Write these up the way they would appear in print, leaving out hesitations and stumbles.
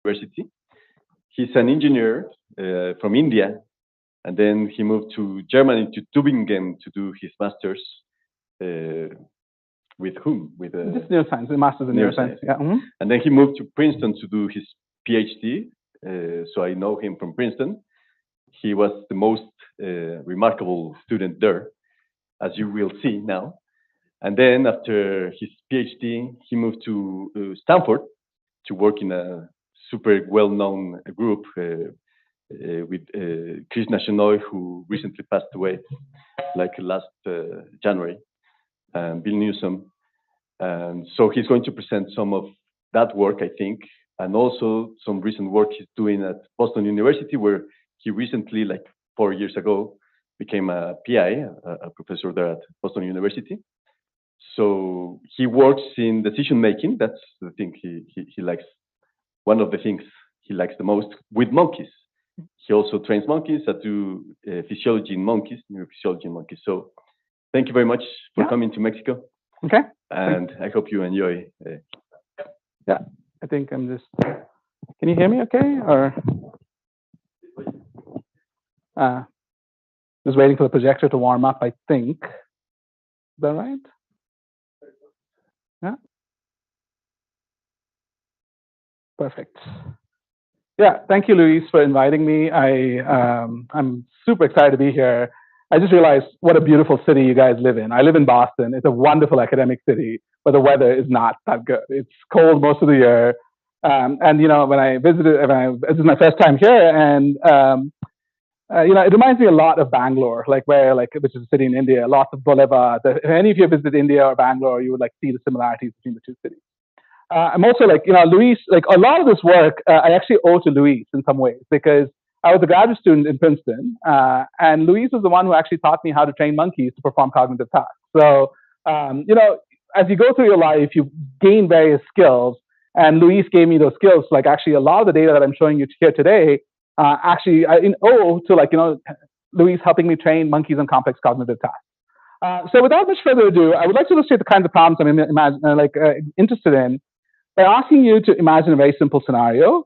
University. He's an engineer from India, and then he moved to Germany, to Tübingen, to do his master's. With whom? With just neuroscience, the master's in neuroscience. Yeah. Mm-hmm. And then he moved to Princeton to do his PhD. So I know him from Princeton. He was the most remarkable student there, as you will see now. And then after his PhD, he moved to Stanford to work in a super well-known group with Krishna Shenoy, who recently passed away, like last January, and Bill Newsom. And so he's going to present some of that work, I think, and also some recent work he's doing at Boston University, where he recently, like 4 years ago, became a PI, a professor there at Boston University. So he works in decision making. That's the thing he likes. One of the things he likes the most with monkeys. He also trains monkeys that do physiology in monkeys, neurophysiology in monkeys. So thank you very much for coming to Mexico. Okay. And I hope you enjoy. Yeah, I think I'm just. Can you hear me okay? Or just waiting for the projector to warm up, I think. Is that right? Yeah. Perfect. Yeah, thank you, Luis, for inviting me. I'm super excited to be here. I just realized what a beautiful city you guys live in. I live in Boston. It's a wonderful academic city, but the weather is not that good. It's cold most of the year. And you know, this is my first time here, and you know, it reminds me a lot of Bangalore, which is a city in India. Lots of boulevards. If any of you visited India or Bangalore, you would see the similarities between the two cities. I'm also Luis, a lot of this work I actually owe to Luis in some ways, because I was a graduate student in Princeton, and Luis was the one who actually taught me how to train monkeys to perform cognitive tasks. So, you know, as you go through your life, you gain various skills, and Luis gave me those skills. Actually, a lot of the data that I'm showing you here today, actually, I owe to Luis helping me train monkeys on complex cognitive tasks. So, without much further ado, I would like to illustrate the kinds of problems I'm interested in by asking you to imagine a very simple scenario.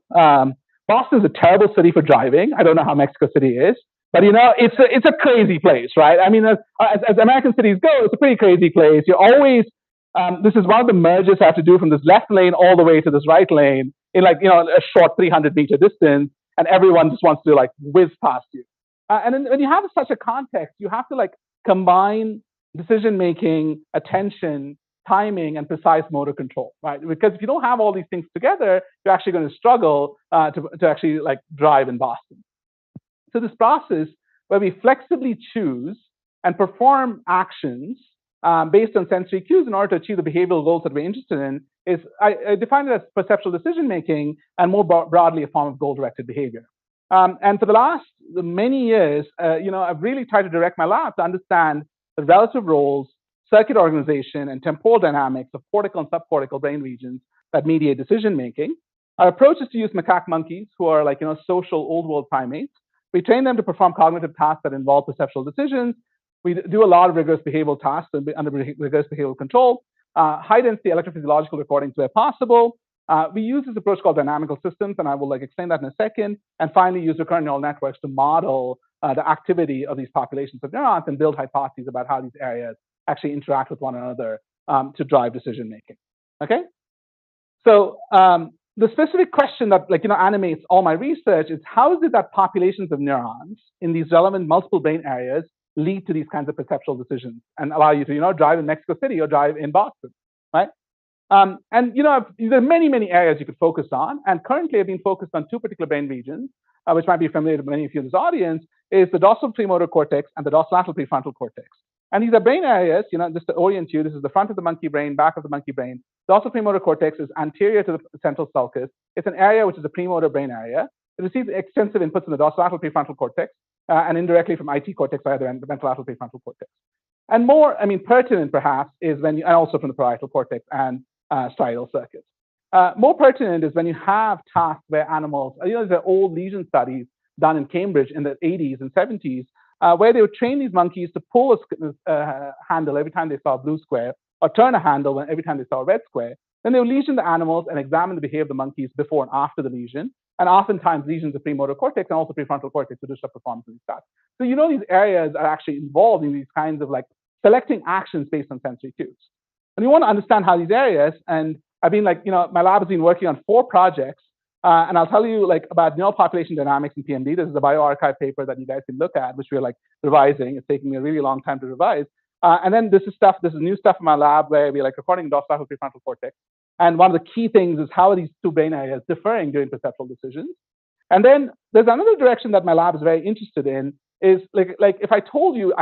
Boston is a terrible city for driving. I don't know how Mexico City is, but you know, it's a crazy place, right? I mean, as American cities go, it's a pretty crazy place. You're always this is one of the mergers I have to do from this left lane all the way to this right lane in a short 300-meter distance, and everyone just wants to whiz past you. And then when you have such a context, you have to combine decision making, attention, timing, and precise motor control, right? Because if you don't have all these things together, you're actually going to struggle to actually drive in Boston. So this process where we flexibly choose and perform actions based on sensory cues in order to achieve the behavioral goals that we're interested in is, I define it as perceptual decision making, and more broadly a form of goal-directed behavior. And for the last many years, you know, I've really tried to direct my lab to understand the relative roles, circuit organization, and temporal dynamics of cortical and subcortical brain regions that mediate decision making. Our approach is to use macaque monkeys, who are social old world primates. We train them to perform cognitive tasks that involve perceptual decisions. We do a lot of rigorous behavioral tasks under rigorous behavioral control, high density electrophysiological recordings where possible. We use this approach called dynamical systems, and I will explain that in a second. And finally, use recurrent neural networks to model the activity of these populations of neurons and build hypotheses about how these areas actually interact with one another to drive decision making. Okay, so the specific question that animates all my research is, how is it that populations of neurons in these relevant multiple brain areas lead to these kinds of perceptual decisions and allow you to drive in Mexico City or drive in Boston, right? And there are many areas you could focus on, and currently I've been focused on two particular brain regions, which might be familiar to many of you in this audience, is the dorsal premotor cortex and the dorsolateral prefrontal cortex. And these are brain areas, just to orient you, this is the front of the monkey brain, back of the monkey brain. The dorsal premotor cortex is anterior to the central sulcus. It's an area which is a premotor brain area. It receives extensive inputs from the dorsolateral prefrontal cortex and indirectly from IT cortex via the ventrolateral prefrontal cortex. And more, pertinent perhaps, is and also from the parietal cortex and striatal circuits. More pertinent is when you have tasks where animals, there are old lesion studies done in Cambridge in the 80s and 70s, where they would train these monkeys to pull a handle every time they saw a blue square, or turn a handle every time they saw a red square. Then they would lesion the animals and examine the behavior of the monkeys before and after the lesion. And oftentimes lesions of premotor cortex and also prefrontal cortex to disrupt performance in these tasks. So these areas are actually involved in these kinds of like selecting actions based on sensory cues. And you want to understand how these areas, and I've been my lab has been working on 4 projects, and I'll tell you about neural population dynamics in PMD. This is a bioRxiv paper that you guys can look at, which we're revising. It's taking me a really long time to revise. And then this is new stuff in my lab where we're recording dorsal prefrontal cortex. And one of the key things is how are these 2 brain areas differing during perceptual decisions. And then there's another direction that my lab is very interested in is if I told you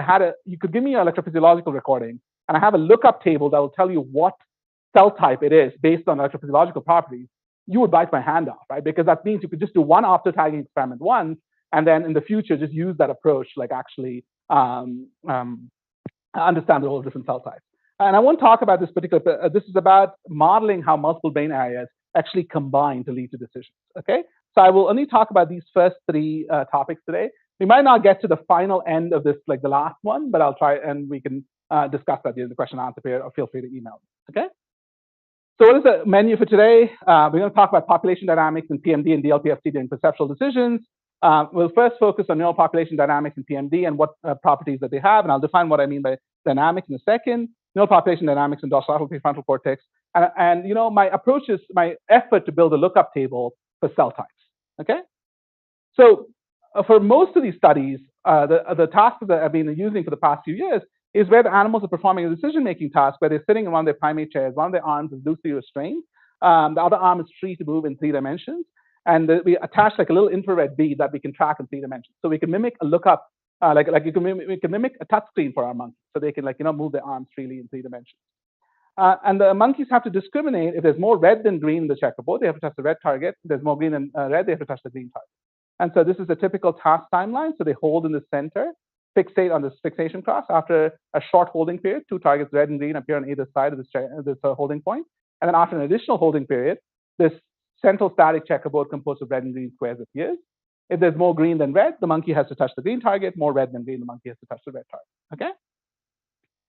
you could give me an electrophysiological recording and I have a lookup table that will tell you what cell type it is based on electrophysiological properties, you would bite my hand off, right? Because that means you could just do one after-tagging experiment once, and then in the future just use that approach actually understand the whole different cell types. And I won't talk about this particular, this is about modeling how multiple brain areas actually combine to lead to decisions, okay? So I will only talk about these first 3 topics today. We might not get to the final end of this, the last one, but I'll try and we can discuss that during the question and answer period, or feel free to email me, okay? So what is the menu for today? We're going to talk about population dynamics in PMD and DLPFT during perceptual decisions. We'll first focus on neural population dynamics in PMD and what properties that they have, and I'll define what I mean by dynamics in a second. Neural population dynamics in dorsal prefrontal cortex, and my approach is my effort to build a lookup table for cell types. Okay, so for most of these studies, the tasks that I've been using for the past few years is where the animals are performing a decision-making task where they're sitting in one of their primate chairs, one of their arms is loosely restrained, the other arm is free to move in 3 dimensions, and we attach a little infrared bead that we can track in 3 dimensions. So we can mimic a lookup, we can mimic a touch screen for our monkeys, so they can move their arms freely in 3 dimensions. And the monkeys have to discriminate. If there's more red than green in the checkerboard, they have to touch the red target. If there's more green than red, they have to touch the green target. And so this is a typical task timeline. So they hold in the center, fixate on this fixation cross. After a short holding period, 2 targets, red and green, appear on either side of this holding point. And then after an additional holding period, this central static checkerboard composed of red and green squares appears. If there's more green than red, the monkey has to touch the green target. More red than green, the monkey has to touch the red target. Okay?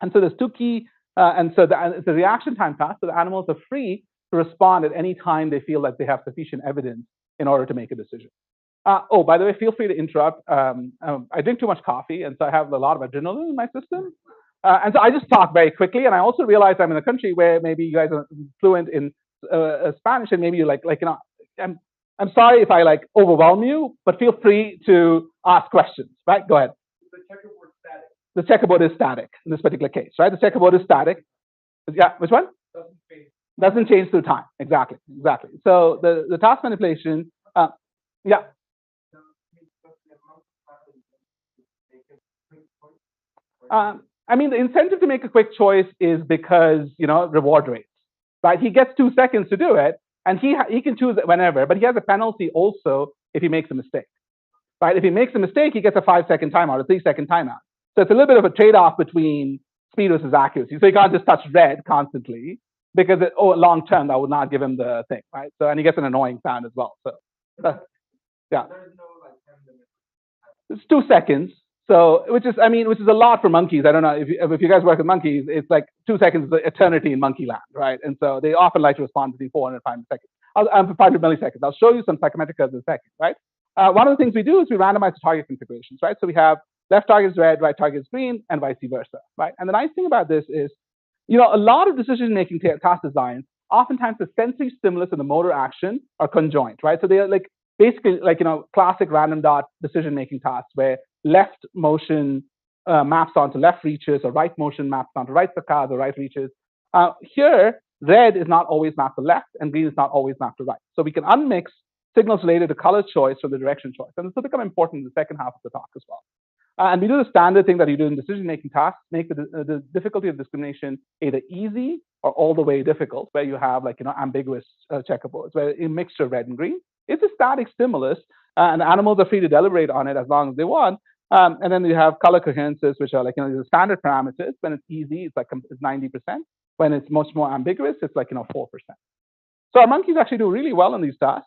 And so there's 2 key, and so it's a reaction time task. So the animals are free to respond at any time they feel like they have sufficient evidence in order to make a decision. Oh, by the way, feel free to interrupt. I drink too much coffee, and so I have a lot of adrenaline in my system. And so I just talk very quickly, and I also realize I'm in a country where maybe you guys are fluent in Spanish, and maybe I'm sorry if I overwhelm you, but feel free to ask questions, right? Go ahead. The checkerboard static. The checkerboard is static in this particular case, right? The checkerboard is static. Yeah, which one? Doesn't change. Doesn't change through time. Exactly. So the task manipulation, yeah. I mean, the incentive to make a quick choice is because, reward rates, right? He gets 2 seconds to do it, and he can choose it whenever, but he has a penalty also if he makes a mistake, right? If he makes a mistake, he gets a 5-second timeout, a 3-second timeout. So it's a little bit of a trade-off between speed versus accuracy. So he can't just touch red constantly because long term that would not give him the thing, right? So, and he gets an annoying sound as well. So yeah, There's no 10 minutes. it's 2 seconds. So which is a lot for monkeys. I don't know if you guys work with monkeys, it's 2 seconds is eternity in monkey land, right? And so they often like to respond between 400 and 500 milliseconds. I'll show you some psychometric curves in a second, right? One of the things we do is we randomize the target configurations, right? So we have left target is red, right target is green, and vice versa, right? And the nice thing about this is, a lot of decision-making task designs, oftentimes the sensory stimulus and the motor action are conjoined, right? So they are basically classic random dot decision-making tasks where left motion maps onto left reaches, or right motion maps onto right saccades or right reaches. Here, red is not always mapped to left, and green is not always mapped to right. So we can unmix signals related to color choice from the direction choice. And this will become important in the second half of the talk as well. And we do the standard thing that you do in decision-making tasks, make the difficulty of discrimination either easy or all the way difficult, where you have ambiguous checkerboards, where a mixture of red and green. It's a static stimulus, and animals are free to deliberate on it as long as they want. And then you have color coherences, which are the standard parameters. When it's easy, it's 90%. When it's much more ambiguous, it's 4%. So our monkeys actually do really well on these tasks.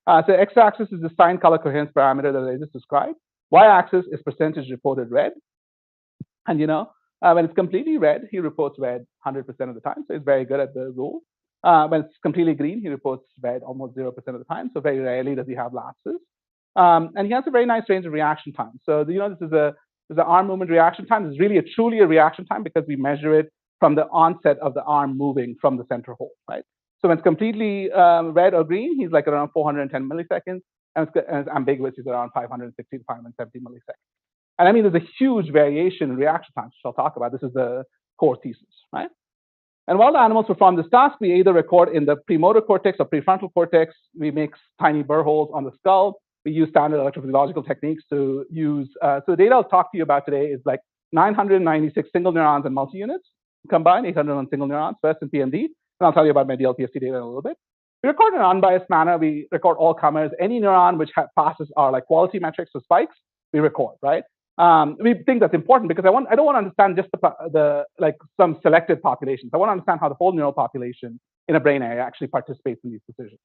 So x-axis is the sign color coherence parameter that I just described. Y-axis is percentage reported red. And when it's completely red, he reports red 100% of the time. So he's very good at the rule. When it's completely green, he reports red almost 0% of the time. So very rarely does he have lapses. And he has a very nice range of reaction time. So this is an arm movement reaction time. This is really truly a reaction time because we measure it from the onset of the arm moving from the center hole, right? So when it's completely red or green, he's like around 410 milliseconds, and it's ambiguous, he's around 560 to 570 milliseconds. And I mean, there's a huge variation in reaction times, which I'll talk about. This is the core thesis, right? And while the animals perform this task, we either record in the premotor cortex or prefrontal cortex. We make tiny burr holes on the skull. We use standard electrophysiological techniques to use. So the data I'll talk to you about today is like 996 single neurons and multi-units combined, 801 single neurons, first in PMD. And I'll tell you about my DLPST data in a little bit. We record in an unbiased manner. We record all comers. Any neuron which passes our like quality metrics or spikes, we record, right? We think that's important because I don't want to understand just the like some selected populations. I want to understand how the whole neural population in a brain area actually participates in these decisions.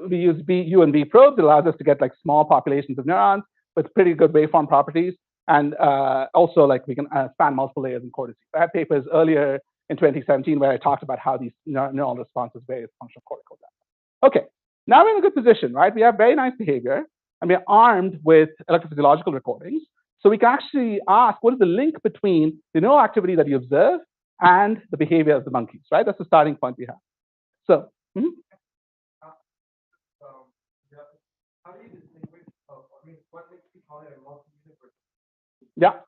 We use U and B probes. It allows us to get like small populations of neurons with pretty good waveform properties, and also like we can span multiple layers in cortices. I had papers earlier in 2017 where I talked about how these neural responses vary as a function of cortical depth. Okay, now we're in a good position, right? We have very nice behavior, and we're armed with electrophysiological recordings. So we can actually ask, what is the link between the neural activity that you observe and the behavior of the monkeys, right? That's the starting point we have. So, how do you distinguish? I mean, what makes you call it a multi-unit? Yeah.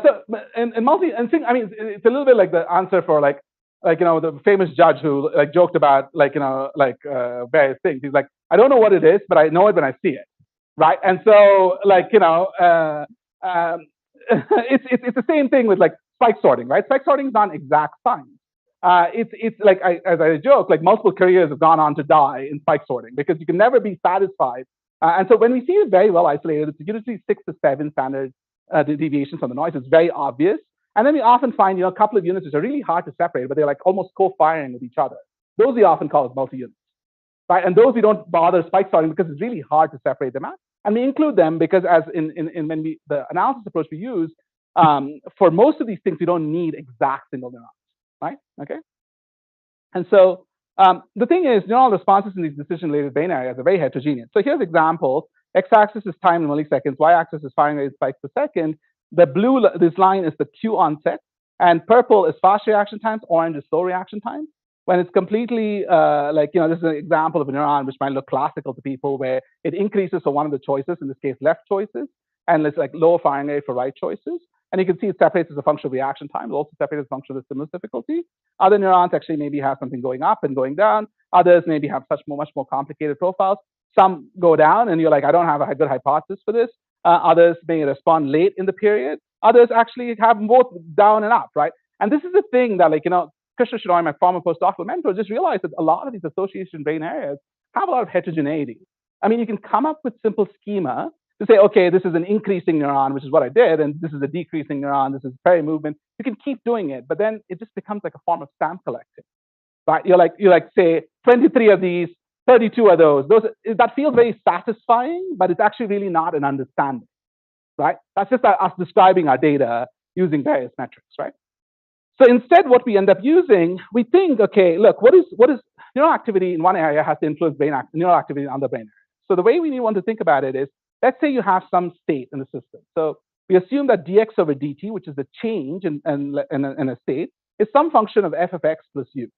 So in multi, and thing, I mean, it's a little bit like the answer for like the famous judge who like joked about various things. He's like, I don't know what it is, but I know it when I see it, right? And so it's the same thing with like spike sorting, right? Spike sorting is not exact science. It's like as I joke, like multiple careers have gone on to die in spike sorting because you can never be satisfied. And so when we see it very well isolated, it's usually 6 to 7 standard deviations from the noise. It's very obvious. And then we often find, a couple of units which are really hard to separate, but they're like almost co-firing with each other. Those we often call as multi-units, right? And those we don't bother spike sorting because it's really hard to separate them out. And we include them because as the analysis approach we use, for most of these things, we don't need exact single neurons, right? Okay. And so the thing is, neural responses in these decision-related brain areas are very heterogeneous. So here's examples. X-axis is time in milliseconds. Y-axis is firing rate spikes per second. The blue, this line is the Q onset, and purple is fast reaction times. Orange is slow reaction times. When it's completely this is an example of a neuron which might look classical to people, where it increases for one of the choices, in this case, left choices, and it's like lower firing rate for right choices. And you can see it separates as a function of reaction time. It also separates as a function of the stimulus difficulty. Other neurons actually maybe have something going up and going down. Others maybe have much more complicated profiles. Some go down, and you're like, I don't have a good hypothesis for this. Others may respond late in the period. Others actually have both down and up, right? And this is the thing that, Krishna Shenoy, my former postdoctoral mentor, just realized that a lot of these association brain areas have a lot of heterogeneity. I mean, you can come up with simple schema to say, okay, this is an increasing neuron, which is what I did, and this is a decreasing neuron, this is peri movement. You can keep doing it, but then it just becomes like a form of stamp collecting, right? You're like say 23 of these, 32 of those. That feels very satisfying, but it's actually really not an understanding, right? That's just us describing our data using various metrics, right? So instead, what we end up using, we think, okay, look, what is neural activity in one area has to influence neural activity in other brain areas. So the way we want to think about it is, let's say you have some state in the system. So we assume that dx over dt, which is the change in a state, is some function of f of x plus u.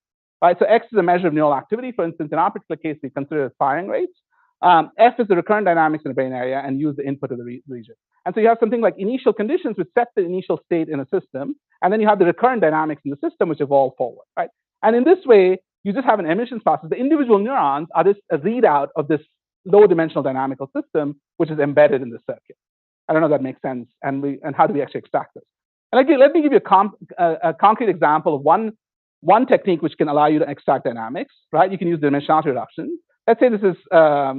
Right, so x is a measure of neural activity. For instance, in our particular case, we consider it firing rates. F is the recurrent dynamics in the brain area, and use the input of the region. And so you have something like initial conditions which set the initial state in a system, and then you have the recurrent dynamics in the system which evolve forward, right? And in this way, you just have an emissions process. The individual neurons are just a readout of this low-dimensional dynamical system which is embedded in the circuit. I don't know if that makes sense. And how do we actually extract this? And let me give you a concrete example of one technique which can allow you to extract dynamics, right? You can use dimensionality reduction. Let's say this is a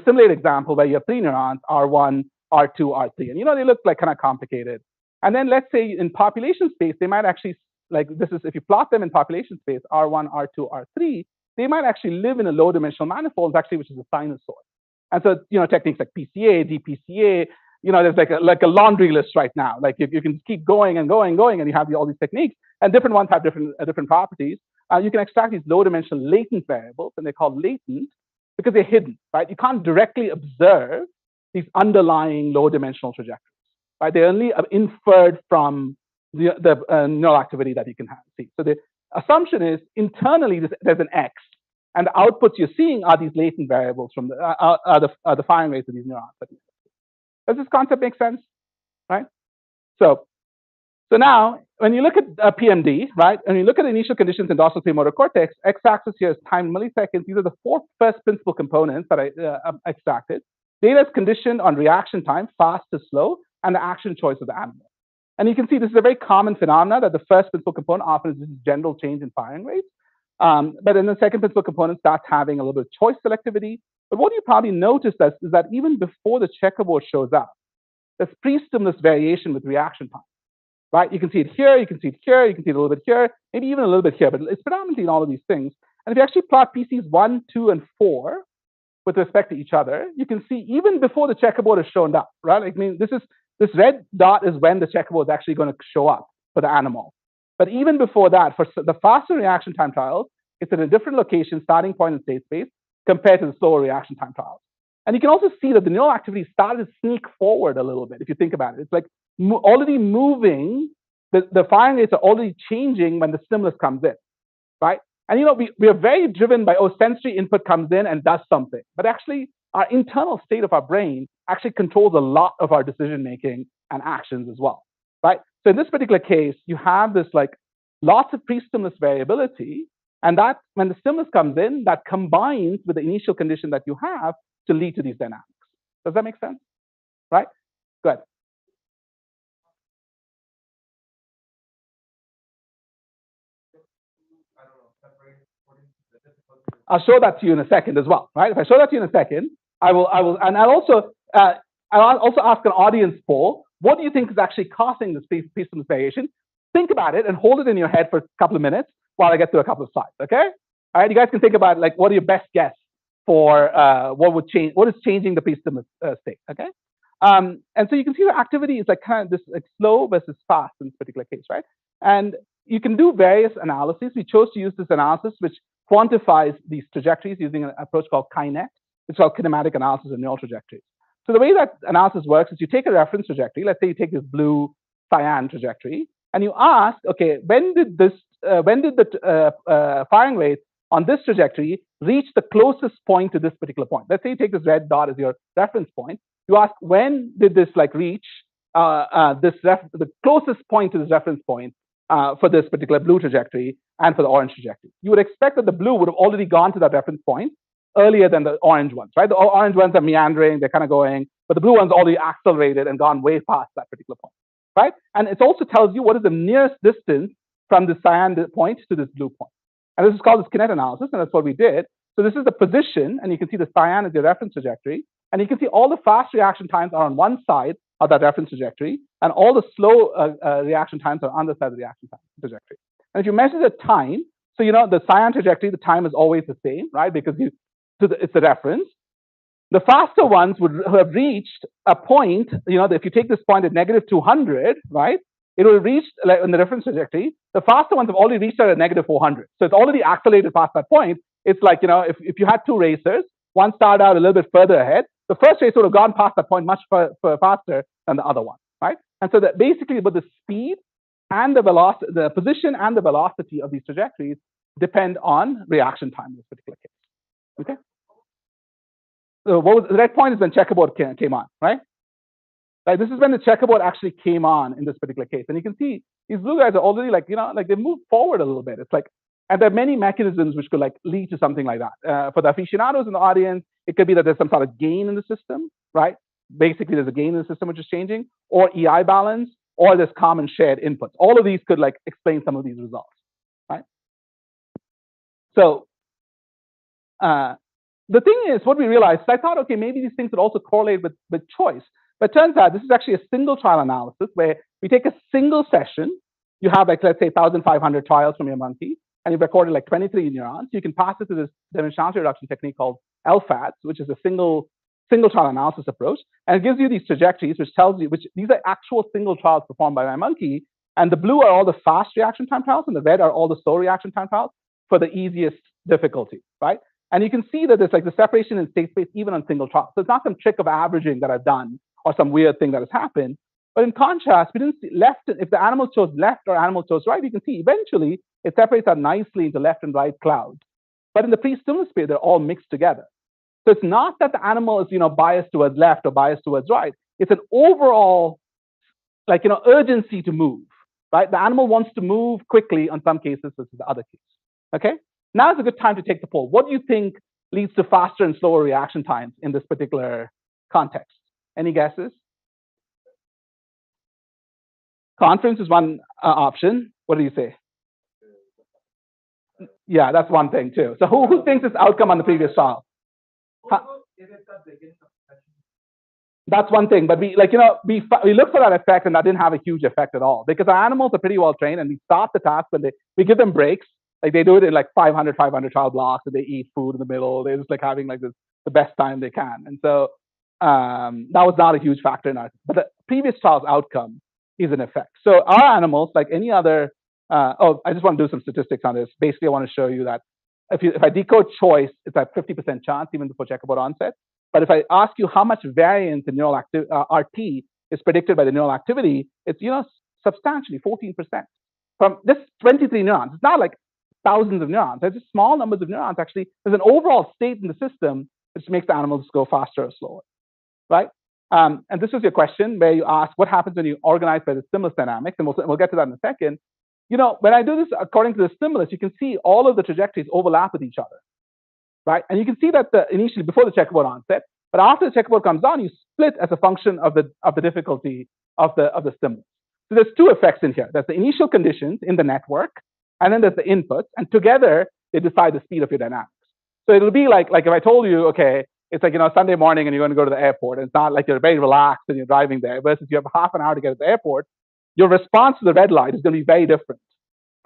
simulated example where you have 3 neurons, R1, R2, R3, and they look like kind of complicated. And then let's say in population space, they might actually, if you plot them in population space, R1, R2, R3, they might actually live in a low dimensional manifold, actually, which is a sinusoid. And so, techniques like PCA, DPCA, there's like a laundry list right now. Like you can keep going and going, and you have all these techniques, and different ones have different properties. you can extract these low-dimensional latent variables, and they're called latent because they're hidden, right? You can't directly observe these underlying low-dimensional trajectories, right? They're only inferred from the neural activity that you can see. So the assumption is internally there's an X, and the outputs you're seeing are these latent variables from the firing rates of these neurons. Does this concept make sense, right? So now, when you look at PMD, right, and you look at the initial conditions in dorsal premotor cortex, x-axis here is time in milliseconds. These are the four first principal components that I extracted. Data is conditioned on reaction time, fast to slow, and the action choice of the animal. And you can see this is a very common phenomenon that the first principal component often is this general change in firing rates. But then the second principal component starts having a little bit of choice selectivity. But what you probably noticed is that even before the checkerboard shows up, there's pre-stimulus variation with reaction time. Right? You can see it here, you can see it here, you can see it a little bit here, maybe even a little bit here, but it's predominantly in all of these things. And if you actually plot PCs 1, 2, and 4 with respect to each other, you can see even before the checkerboard is shown up, right? I mean, this red dot is when the checkerboard is actually going to show up for the animal. But even before that, for the faster reaction time trials, it's in a different location, starting point in state space, compared to the slower reaction time trials. And you can also see that the neural activity started to sneak forward a little bit, if you think about it. It's like already moving, the firing rates are already changing when the stimulus comes in, right? And we are very driven by, sensory input comes in and does something. But actually, our internal state of our brain actually controls a lot of our decision making and actions as well, right? So in this particular case, you have this like lots of pre-stimulus variability, and that when the stimulus comes in, that combines with the initial condition that you have to lead to these dynamics. Does that make sense? Right? Good. I'll show that to you in a second as well, right? If I show that to you in a second, I will, and I'll also ask an audience poll. What do you think is actually causing this pre-stimulus variation? Think about it and hold it in your head for a couple of minutes while I get to a couple of slides. Okay? All right. You guys can think about like what are your best guess for what is changing the pre-stimulus state. Okay? And so you can see the activity is like kind of this like slow versus fast in this particular case, right? And you can do various analyses. We chose to use this analysis, which quantifies these trajectories using an approach called KINET. It's called kinematic analysis of neural trajectories. So the way that analysis works is you take a reference trajectory. Let's say you take this blue cyan trajectory, and you ask, okay, when did the firing rate on this trajectory reach the closest point to this particular point? Let's say you take this red dot as your reference point. You ask, when did this like reach the closest point to this reference point for this particular blue trajectory and for the orange trajectory? You would expect that the blue would have already gone to that reference point earlier than the orange ones, right? The orange ones are meandering, they're kind of going, but the blue ones already accelerated and gone way past that particular point, right? And it also tells you what is the nearest distance from the cyan point to this blue point. And this is called this KINET analysis, and that's what we did. So this is the position, and you can see the cyan is your reference trajectory, and you can see all the fast reaction times are on one side of that reference trajectory, and all the slow reaction times are on the side of the reaction trajectory. And if you measure the time, so the cyan trajectory, the time is always the same, right? Because it's the reference. The faster ones would have reached a point, if you take this point at -200, right? It will reach, like in the reference trajectory, the faster ones have already reached at a -400. So it's already accelerated past that point. It's like, if you had two racers, one started out a little bit further ahead, the first racer would have gone past that point much faster than the other one, right? And so that basically, but the speed and the velocity, the position and the velocity of these trajectories depend on reaction time in this particular case. Okay. So the red point is when checkerboard came on, right? Like this is when the checkerboard actually came on in this particular case, and you can see these blue guys are already like like they move forward a little bit. It's like, and there are many mechanisms which could like lead to something like that. For the aficionados in the audience, it could be that there's some sort of gain in the system, right? Basically, there's a gain in the system which is changing, or EI balance, or there's common shared inputs. All of these could like explain some of these results, right? So the thing is, what we realized, I thought, okay, maybe these things would also correlate with choice. But it turns out this is actually a single trial analysis where we take a single session. You have like, let's say 1,500 trials from your monkey, and you've recorded like 23 neurons. You can pass it to this dimensionality reduction technique called LFATS, which is a single trial analysis approach. And it gives you these trajectories, which tells you, these are actual single trials performed by my monkey. And the blue are all the fast reaction time trials, and the red are all the slow reaction time trials. for the easiest difficulty, right? And you can see that there's like the separation in state space even on single trials. So it's not some trick of averaging that I've done or some weird thing that has happened. But in contrast, we didn't see left. If the animal chose left or animal chose right, you can see eventually it separates out nicely into left and right clouds. But in the pre-stimulus period, they're all mixed together. So it's not that the animal is, biased towards left or biased towards right. It's an overall, urgency to move, right? The animal wants to move quickly on some cases versus the other case. Okay? Now is a good time to take the poll. What do you think leads to faster and slower reaction times in this particular context? Any guesses? Confidence is one option. What do you say? Yeah, that's one thing too. So who thinks it's outcome on the previous trial? That's one thing, but we look for that effect, and that didn't have a huge effect at all because our animals are pretty well trained, and we start the task when we give them breaks. Like they do it in like 500 trial blocks, and they eat food in the middle. They're just like having like the best time they can, and so that was not a huge factor in ours. But the previous trial's outcome is an effect. So our animals, like any other, I just want to do some statistics on this. Basically, I want to show you that if I decode choice, it's at 50% chance even before checkerboard onset. But if I ask you how much variance in neural RT is predicted by the neural activity, it's substantially 14% from just 23 neurons. It's not like thousands of neurons. It's just small numbers of neurons. Actually, there's an overall state in the system which makes the animals go faster or slower, right? And this was your question where you ask what happens when you organize by the stimulus dynamics, and we'll get to that in a second. When I do this according to the stimulus, you can see all of the trajectories overlap with each other, right? And you can see that initially before the checkerboard onset, but after the checkerboard comes on, you split as a function of the difficulty of the stimulus. So there's two effects in here. There's the initial conditions in the network, and then there's the inputs, and together they decide the speed of your dynamics. So it'll be like if I told you, okay, it's like Sunday morning and you're going to go to the airport, and it's not like you're very relaxed and you're driving there, versus you have half an hour to get to the airport. Your response to the red light is going to be very different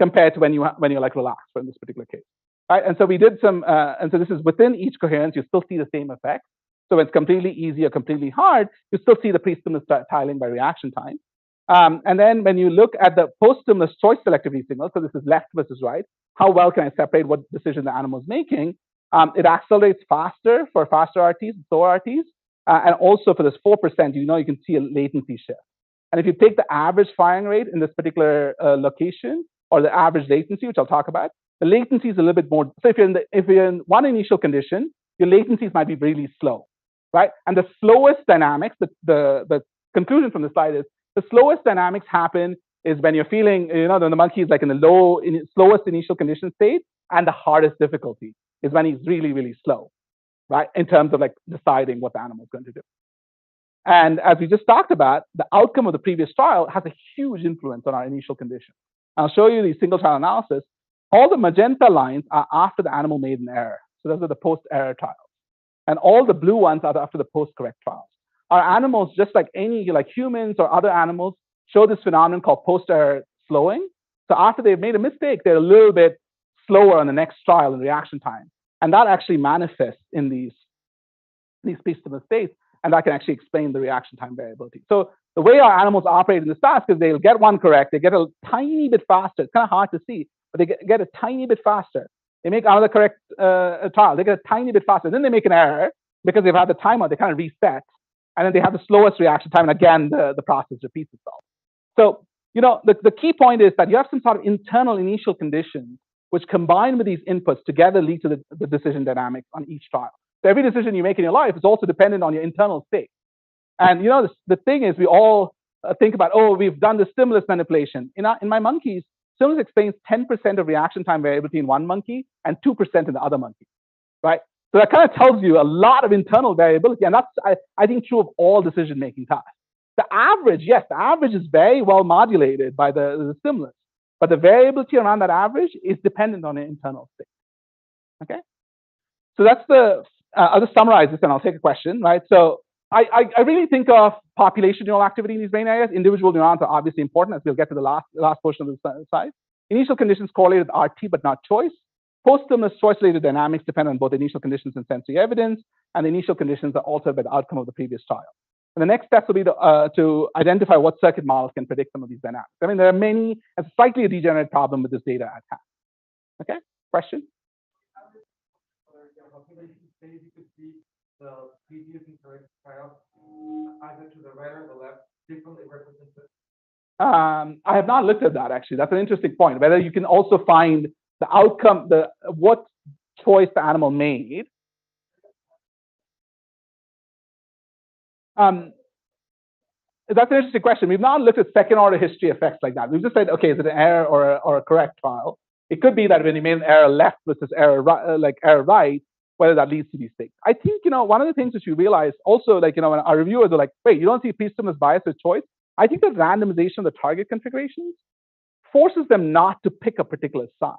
compared to when you're like relaxed in this particular case, right? And so we did some, and so this is within each coherence, you still see the same effect. So when it's completely easy or completely hard, you still see the pre-stimulus tiling by reaction time. And then when you look at the post-stimulus choice selectivity signal, so this is left versus right, how well can I separate what decision the animal is making? It accelerates faster for faster RTs and slower RTs, and also for this 4%, you can see a latency shift. And if you take the average firing rate in this particular location, or the average latency, which I'll talk about, the latency is a little bit more. So if you're in one initial condition, your latencies might be really slow, right? And the slowest dynamics, the conclusion from the slide is the slowest dynamics happen is when you're feeling, when the monkey is like in the slowest initial condition state, and the hardest difficulty is when he's really, really slow, right? In terms of like deciding what the animal is going to do. And as we just talked about, the outcome of the previous trial has a huge influence on our initial condition. I'll show you the single trial analysis. All the magenta lines are after the animal made an error. So those are the post-error trials. And all the blue ones are after the post-correct trials. Our animals, just like humans or other animals, show this phenomenon called post-error slowing. So after they've made a mistake, they're a little bit slower on the next trial in reaction time. And that actually manifests in these pre-stimulus states, and that can actually explain the reaction time variability. So the way our animals operate in this task is they'll get one correct, they get a tiny bit faster. It's kind of hard to see, but they get a tiny bit faster. They make another correct trial, they get a tiny bit faster. Then they make an error because they've had the timer, they kind of reset, and then they have the slowest reaction time, and again, the process repeats itself. So, the key point is that you have some sort of internal initial conditions which combined with these inputs together lead to the decision dynamics on each trial. So every decision you make in your life is also dependent on your internal state. And the thing is, we all think about, we've done the stimulus manipulation. In my monkeys, stimulus explains 10% of reaction time variability in one monkey and 2% in the other monkey, right? So that kind of tells you a lot of internal variability, and that's, I think, true of all decision-making tasks. The average is very well modulated by the stimulus, but the variability around that average is dependent on your internal state, okay? So that's I'll just summarize this and I'll take a question, right? So I really think of population neural activity in these brain areas. Individual neurons are obviously important, as we'll get to the last portion of the slide. Initial conditions correlate with RT, but not choice. Post-stimulus choice-related dynamics depend on both initial conditions and sensory evidence, and the initial conditions are altered by the outcome of the previous trial. And the next step will be to identify what circuit models can predict some of these dynamics. I mean, there are many, and slightly a degenerate problem with this data at hand. Okay? Question? You could see the previous and correct trial either to the right or the left, differently represented. I have not looked at that actually. That's an interesting point. Whether you can also find the outcome, what choice the animal made. That's an interesting question. We've not looked at second order history effects like that. We've just said, okay, is it an error or a correct trial? It could be that when you made an error left versus error right, error right, whether that leads to these things. I think, one of the things that you realize also, when our reviewers are like, wait, you don't see pre-stimulus bias as choice? I think the randomization of the target configurations forces them not to pick a particular side.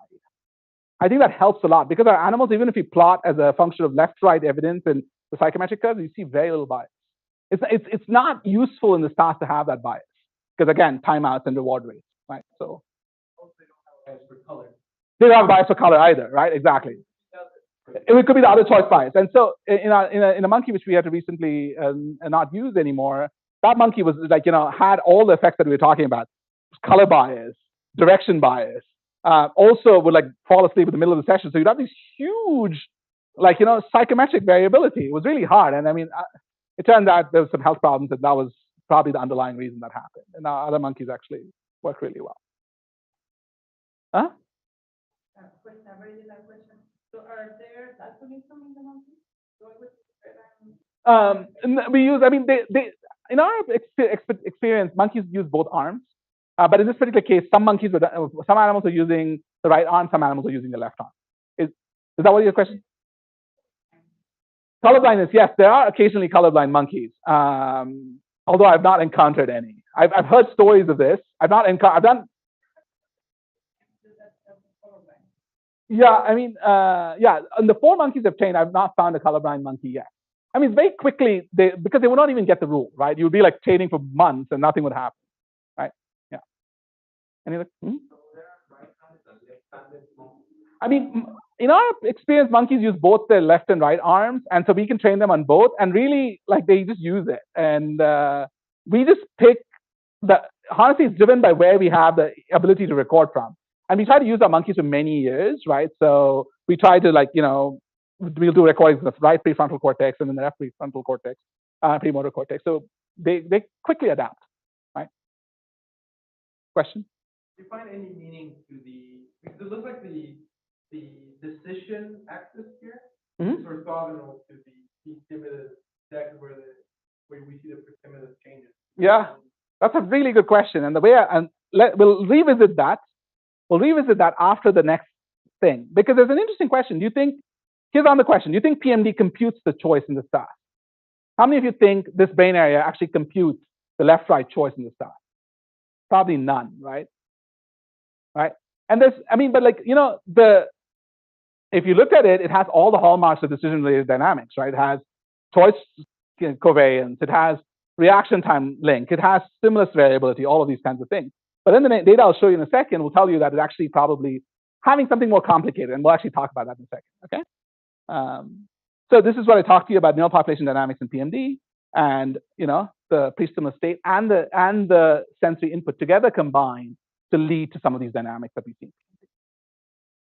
I think that helps a lot because our animals, even if you plot as a function of left-right evidence and the psychometric curves, you see very little bias. It's not useful in this task to have that bias because again, timeouts and reward rates, right? So they don't have bias for color either, right? Exactly. It could be the other choice bias. And so in a monkey which we had to recently not use anymore, that monkey was had all the effects that we were talking about: color bias, direction bias. Also would fall asleep in the middle of the session. So you'd have these huge, psychometric variability. It was really hard. And I mean, it turned out there was some health problems, and that was probably the underlying reason that happened. And our other monkeys actually worked really well. Huh? So are there daltonism in the monkeys? We use, they in our experience, monkeys use both arms. But in this particular case, some animals are using the right arm, some animals are using the left arm. Is that what your question? Colorblindness, yes, there are occasionally colorblind monkeys. Although I've not encountered any. I've heard stories of this. I've done. Yeah, in the 4 monkeys I've trained, I've not found a colorblind monkey yet. I mean, very quickly, because they would not even get the rule, right? You'd be training for months and nothing would happen, right? Yeah. Any other? I mean, in our experience, monkeys use both their left and right arms, and so we can train them on both, and really, they just use it. And we just pick honestly, it's driven by where we have the ability to record from. And we try to use our monkeys for many years, right? So we try to we'll do recordings of the right prefrontal cortex and then the left prefrontal cortex, premotor cortex. So they quickly adapt, right? Question? Do you find any meaning to because it looks like the decision axis here is orthogonal to the stimulus exactly where we see the stimulus changes. Yeah, that's a really good question. And we'll revisit that. We'll revisit that after the next thing because there's an interesting question. Here's on the question. Do you think PMD computes the choice in this task? How many of you think this brain area actually computes the left-right choice in this task? Probably none, right? Right? And if you look at it, it has all the hallmarks of decision-related dynamics, right? It has choice covariance, it has reaction time link, it has stimulus variability, all of these kinds of things. But then the data I'll show you in a second will tell you that it's actually probably having something more complicated, and we'll actually talk about that in a second, okay? So this is what I talked to you about neural population dynamics in PMD, and the pre-stimulus state and the sensory input together combine to lead to some of these dynamics that we see.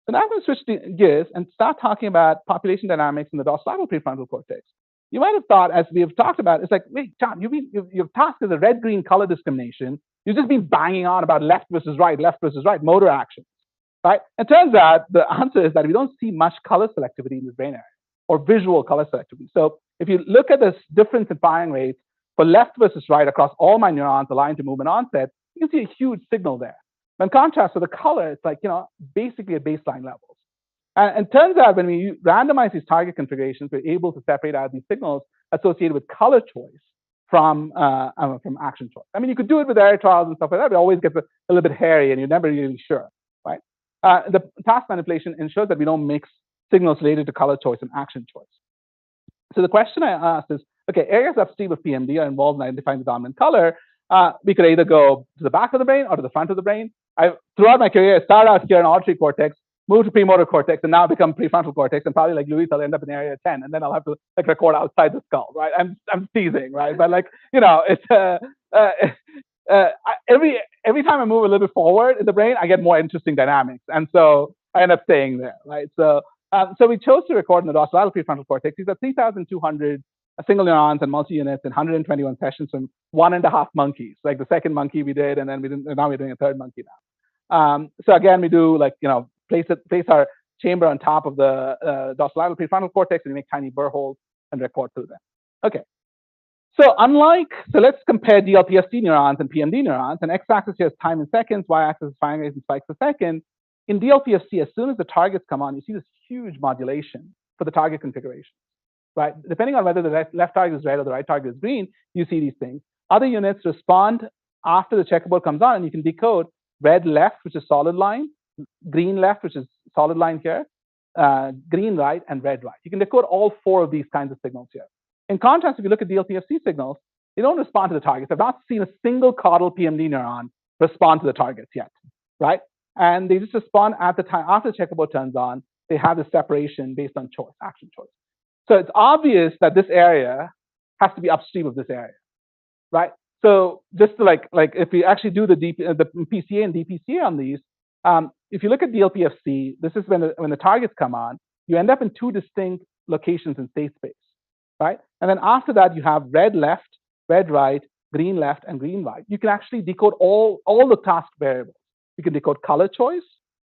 So now I'm going to switch gears and start talking about population dynamics in the dorsolateral prefrontal cortex. You might have thought, as we have talked about, it's like, wait, John, your task is a red-green color discrimination. You've just been banging on about left versus right, motor actions, right? It turns out the answer is that we don't see much color selectivity in this brain area or visual color selectivity. So if you look at this difference in firing rates for left versus right across all my neurons aligned to movement onset, you can see a huge signal there. In contrast to the color, it's basically at baseline levels. And it turns out when we randomize these target configurations, we're able to separate out these signals associated with color choice from action choice. I mean, you could do it with error trials and stuff like that, but it always gets a little bit hairy and you're never really sure, right? The task manipulation ensures that we don't mix signals related to color choice and action choice. So the question I asked is, okay, areas upstream of PMD are involved in identifying the dominant color. We could either go to the back of the brain or to the front of the brain. Throughout my career, I started out here in auditory cortex, moved to premotor cortex, and now become prefrontal cortex. And probably like Luis, I'll end up in area 10, and then I'll have to record outside the skull, right? I'm teasing, right? But it's every time I move a little bit forward in the brain, I get more interesting dynamics. And so I end up staying there, right? So we chose to record in the dorsolateral prefrontal cortex. These are 3,200 single neurons and multi-units in 121 sessions from 1.5 monkeys, like the second monkey we did, and then now we're doing a third monkey now. So again, we do like, place our chamber on top of the dorsolateral prefrontal cortex, and we make tiny burr holes and record through them. Okay. So let's compare DLPFC neurons and PMD neurons. And x-axis here is time in seconds, y-axis is firing rates and spikes per second. In DLPFC, as soon as the targets come on, you see this huge modulation for the target configuration, right? Depending on whether the left target is red or the right target is green, you see these things. Other units respond after the checkerboard comes on, and you can decode red left, which is solid line, green left, which is solid line here, green right, and red right. You can decode all 4 of these kinds of signals here. In contrast, if you look at DLPFC signals, they don't respond to the targets. I've not seen a single caudal PMD neuron respond to the targets yet, right? And they just respond at the time after the checkerboard turns on. They have the separation based on choice, action choice. So it's obvious that this area has to be upstream of this area, right? So just to like if we actually do the PCA and DPCA on these, if you look at DLPFC, this is when the targets come on, you end up in 2 distinct locations in state space, right? And then after that, you have red left, red right, green left, and green right. You can actually decode all the task variables. You can decode color choice,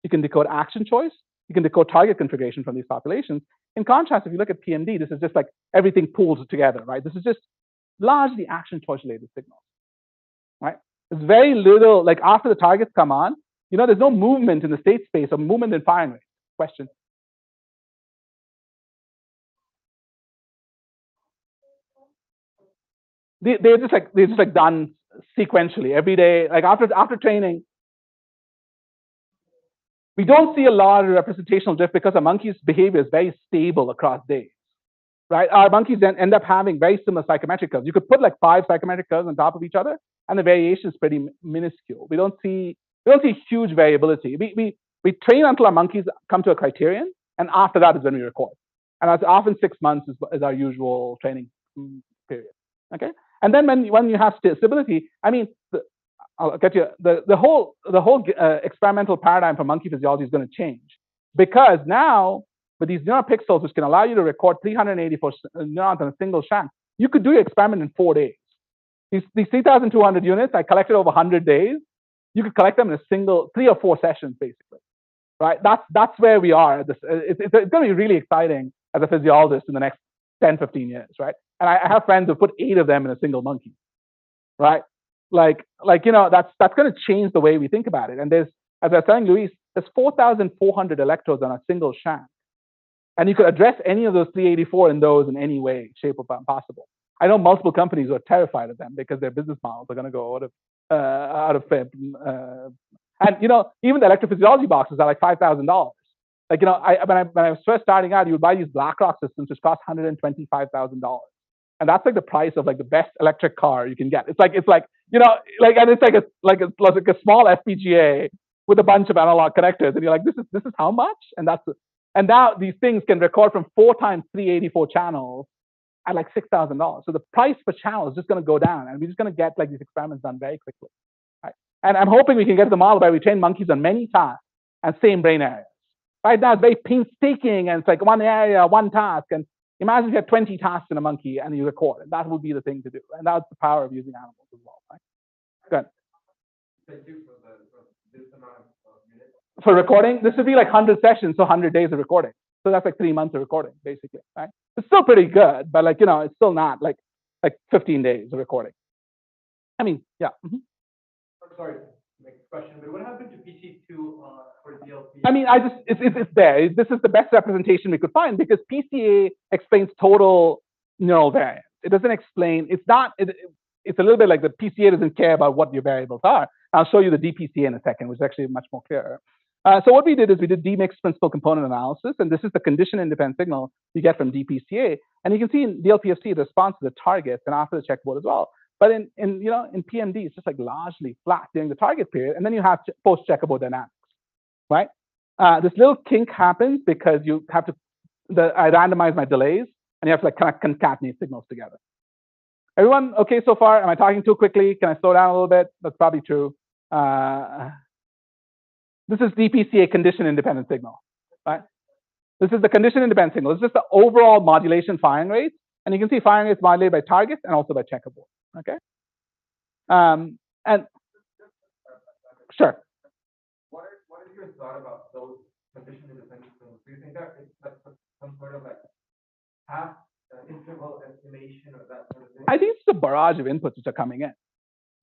you can decode action choice, you can decode target configuration from these populations. In contrast, if you look at PMD, this is just like everything pooled together, right? This is just largely action choice related signals, right? There's very little, like after the targets come on, there's no movement in the state space or movement in firing rate. Question? They're just like done sequentially every day. Like after training, we don't see a lot of representational drift because a monkey's behavior is very stable across days, right? Our monkeys then end up having very similar psychometric curves. You could put like 5 psychometric curves on top of each other, and the variation is pretty minuscule. We don't see huge variability. We train until our monkeys come to a criterion, and after that is when we record. And that's often 6 months is our usual training period. Okay, and then when you have stability, I mean, I'll get you the whole experimental paradigm for monkey physiology is going to change, because now with these neuropixels, which can allow you to record 384 neurons on a single shank, you could do your experiment in 4 days. These 3,200 units, I collected over 100 days. You could collect them in a single 3 or 4 sessions, basically, right? That's where we are. It's going to be really exciting as a physiologist in the next 10, 15 years, right? And I have friends who put 8 of them in a single monkey, right? Like that's going to change the way we think about it. And as I was telling Luis, there's 4,400 electrodes on a single shank, and you could address any of those 384 in those in any way, shape, or form possible. I know multiple companies who are terrified of them because their business models are going to go out of and even the electrophysiology boxes are like $5,000. Like when I was first starting out, you would buy these BlackRock systems which cost $125,000. And that's like the price of like the best electric car you can get. It's like and it's like a small FPGA with a bunch of analog connectors, and you're like, this is how much? And now these things can record from 4 times 384 channels at like $6,000. So the price per channel is just going to go down, and we're just going to get like these experiments done very quickly. Right? And I'm hoping we can get to the model where we train monkeys on many tasks and same brain areas. Right now it's very painstaking, and it's like one area, one task. And imagine if you had 20 tasks in a monkey and you record, and that would be the thing to do. And that's the power of using animals as well. Right? Good. For recording, this would be like 100 sessions, so 100 days of recording. So that's like 3 months of recording, basically. Right? It's still pretty good, but it's still not like 15 days of recording. I mean, yeah. Mm-hmm. I'm sorry to make a question, but what happened to PC2 for DLP? I mean, it's there. This is the best representation we could find, because PCA explains total neural variance. It doesn't explain. It's a little bit like the PCA doesn't care about what your variables are. I'll show you the DPCA in a second, which is actually much more clearer. So what we did is we did demixed principal component analysis, and this is the condition-independent signal you get from DPCA. And you can see in DLPFC it responds to the targets and after the checkboard as well. But in PMD, it's just like largely flat during the target period, and then you have post-checkerboard dynamics, right? This little kink happens because you have to. I randomize my delays, and you have to like kind of concatenate signals together. Everyone okay so far? Am I talking too quickly? Can I slow down a little bit? That's probably true. This is DPCA condition-independent signal, right? This is the condition-independent signal. It's just the overall modulation firing rate, and you can see firing rates modulated by targets and also by checkerboard. Okay, and sure. What is your thought about those condition-independent signals? Do you think that it's like some sort of like half interval estimation or that sort of thing? I think it's a barrage of inputs which are coming in,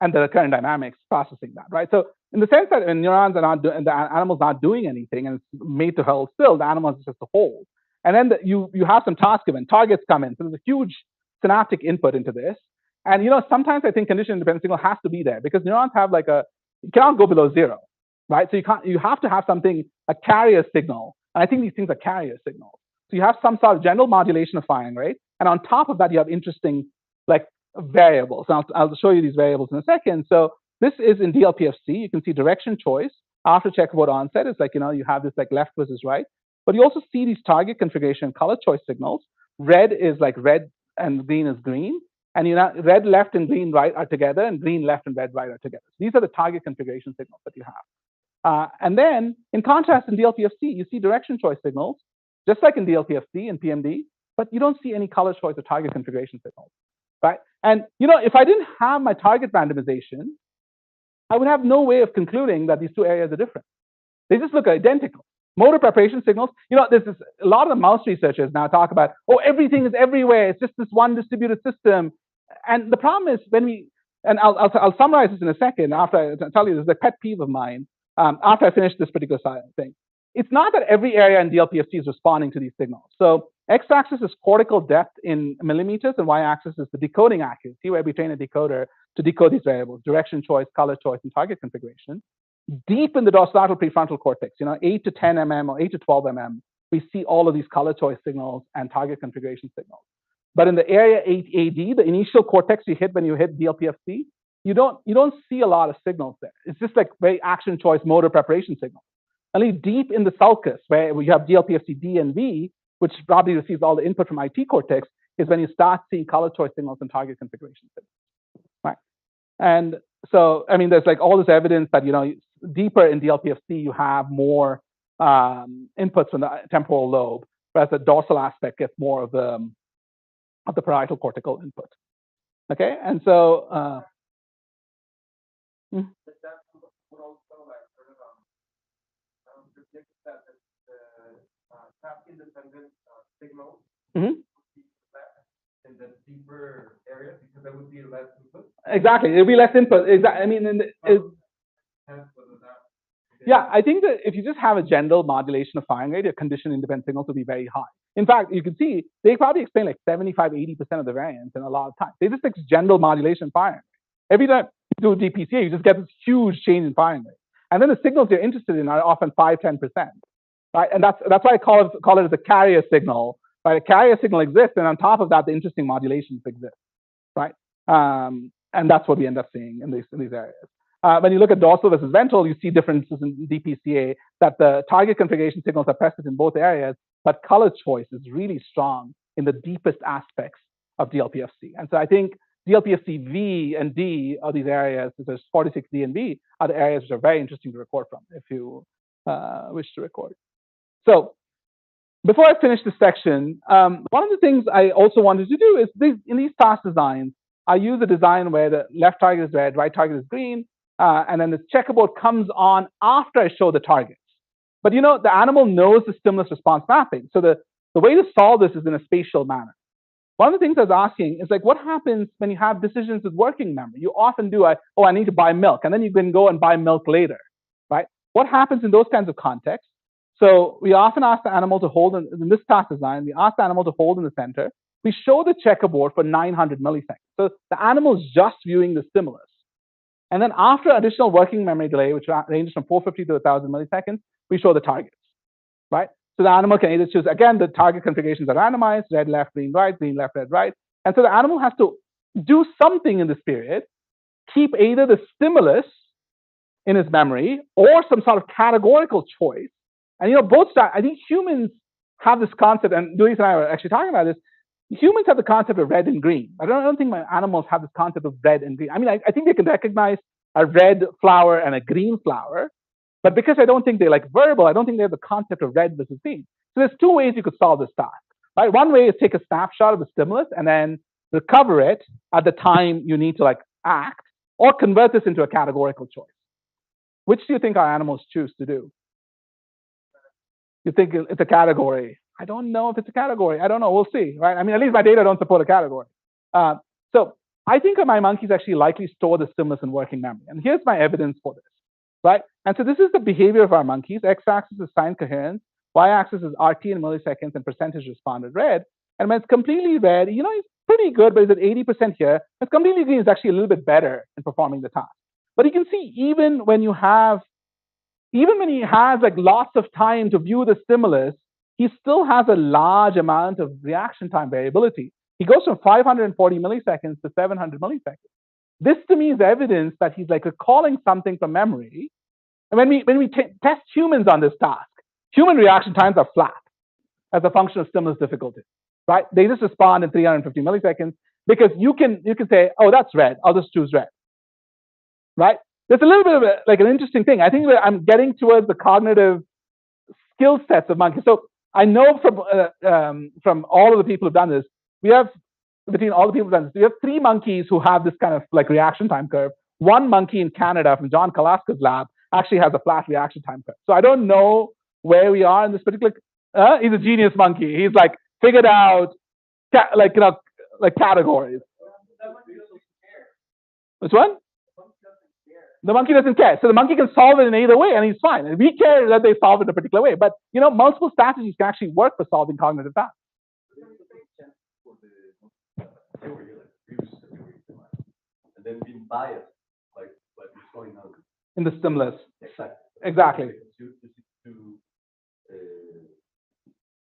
and the current dynamics processing that, right? So in the sense that when neurons are not doing, the animal's not doing anything, and it's made to hold still, the animal is just a hold. And then you have some task given, targets come in, so there's a huge synaptic input into this. And sometimes I think condition-independent signal has to be there because neurons have like you cannot go below 0, right? So you have to have something, a carrier signal. And I think these things are carrier signals. So you have some sort of general modulation of firing rate, and on top of that, you have interesting like variables. And I'll show you these variables in a second. So this is in DLPFC. You can see direction choice after checkerboard onset. It's like you have this like left versus right, but you also see these target configuration color choice signals. Red is like red and green is green, and red left and green right are together, and green left and red right are together. So these are the target configuration signals that you have. And then, in contrast, in DLPFC, you see direction choice signals, just like in DLPFC and PMD, but you don't see any color choice or target configuration signals, right? And if I didn't have my target randomization, I would have no way of concluding that these two areas are different. They just look identical. Motor preparation signals, there's a lot of the mouse researchers now talk about, everything is everywhere. It's just this one distributed system. And the problem is and I'll summarize this in a second after I tell you this is a pet peeve of mine after I finish this particular thing. It's not that every area in DLPFC is responding to these signals. So x-axis is cortical depth in millimeters, and y-axis is the decoding accuracy, where we train a decoder to decode these variables, direction choice, color choice, and target configuration. Deep in the dorsolateral prefrontal cortex, 8 to 10 mm or 8 to 12 mm, we see all of these color choice signals and target configuration signals. But in the area 8AD, the initial cortex you hit when you hit DLPFC, you don't see a lot of signals there. It's just like very action choice motor preparation signals. Only deep in the sulcus, where you have DLPFC D and V, which probably receives all the input from IT cortex, is when you start seeing color choice signals and target configuration signals, right? And so, there's like all this evidence that, deeper in DLPFC, you have more inputs from the temporal lobe, whereas the dorsal aspect gets more of the parietal cortical input. Okay, and so. Independent signal Mm-hmm. in the deeper area because there would be less input. Exactly, it'll be less input. Yeah, I think that if you just have a general modulation of firing rate, your condition-independent signals will be very high. In fact, you can see they probably explain like 75-80% of the variance in a lot of times. They just fix general modulation firing rate. Every time you do DPCA, you just get this huge change in firing rate, and then the signals you're interested in are often 5-10%. Right? And that's why I call it as a carrier signal. Right? A carrier signal exists, and on top of that, the interesting modulations exist. Right? And that's what we end up seeing in these areas. When you look at dorsal versus ventral, you see differences in DPCA that the target configuration signals are present in both areas, but color choice is really strong in the deepest aspects of DLPFC. And so I think DLPFC V and D are these areas. There's 46D and V are the areas which are very interesting to record from if you wish to record. So before I finish this section, one of the things I also wanted to do is in these task designs, I use a design where the left target is red, right target is green, and then the checkerboard comes on after I show the targets. But the animal knows the stimulus response mapping. So the way to solve this is in a spatial manner. One of the things I was asking is like, what happens when you have decisions with working memory? You often do, I need to buy milk, and then you can go and buy milk later, right? What happens in those kinds of contexts? So we often ask the animal to hold, in this task design, we ask the animal to hold in the center. We show the checkerboard for 900 milliseconds. So the animal is just viewing the stimulus. And then after additional working memory delay, which ranges from 450 to 1,000 milliseconds, we show the targets, right? So the animal can either choose, again, the target configurations are randomized, red, left, green, left, red, right. And so the animal has to do something in this period, keep either the stimulus in his memory or some sort of categorical choice. And both sides, I think humans have this concept, and Luis and I were actually talking about this. Humans have the concept of red and green. I don't think my animals have this concept of red and green. I think they can recognize a red flower and a green flower, But because I don't think they like verbal, I don't think they have the concept of red versus green. So there's two ways you could solve this task, right? One way is take a snapshot of the stimulus and then recover it at the time you need to like act, or convert this into a categorical choice. Which do you think our animals choose to do? You think it's a category? I don't know if it's a category. I don't know. We'll see, right? I mean, at least my data don't support a category. So I think my monkeys actually likely store the stimulus in working memory. And here's my evidence for this, right? And so this is the behavior of our monkeys. X-axis is time coherence. Y-axis is RT in milliseconds and percentage responded red. And when it's completely red, you know, it's pretty good, but it's at 80% here. When it's completely green, it's actually a little bit better in performing the task. But you can see even when he has like lots of time to view the stimulus, he still has a large amount of reaction time variability. He goes from 540 milliseconds to 700 milliseconds. This to me is evidence that he's like recalling something from memory. And when we test humans on this task, human reaction times are flat as a function of stimulus difficulty, right? They just respond in 350 milliseconds because you can say, oh, that's red. I'll just choose red, right? There's a little bit of like an interesting thing. I think I'm getting towards the cognitive skill sets of monkeys. So I know from all of the people who've done this, we have 3 monkeys who have this kind of like reaction time curve. One monkey in Canada from John Kalaska's lab actually has a flat reaction time curve. So I don't know where we are in this particular. He's a genius monkey. He's like figured out categories. Which one? The monkey doesn't care. So the monkey can solve it in either way, and he's fine. And we care that they solve it in a particular way. But you know, multiple strategies can actually work for solving cognitive tasks. And then being biased, like what's going on in the stimulus. Exactly. To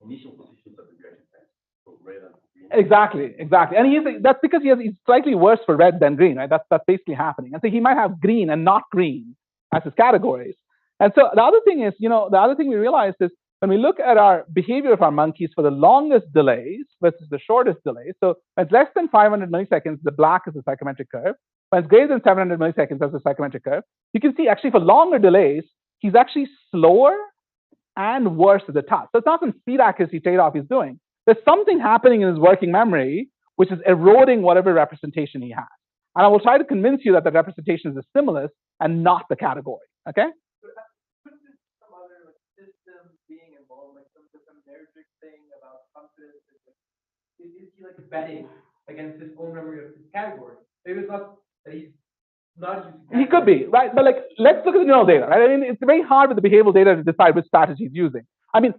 initial positions of the reaction time, so red and green. Exactly. And that's because he's slightly worse for red than green, right? That's basically happening. And so he might have green and not green as his categories. And so the other thing is, the other thing we realized is when we look at our behavior of our monkeys for the longest delays versus the shortest delays. So when it's less than 500 milliseconds, the black is the psychometric curve. When it's greater than 700 milliseconds, that's the psychometric curve. You can see actually for longer delays, he's actually slower and worse at the task. So it's not some speed accuracy trade-off he's doing. There's something happening in his working memory which is eroding whatever representation he has. And I will try to convince you that the representation is the stimulus and not the category. Okay? Some other system being involved, like some synergistic thing about confidence. Is he like betting against his own memory of his category? Maybe it's not that he's not using. He could be, right? But like, let's look at the neural data, right? I mean, it's very hard with the behavioral data to decide which strategy he's using. I mean,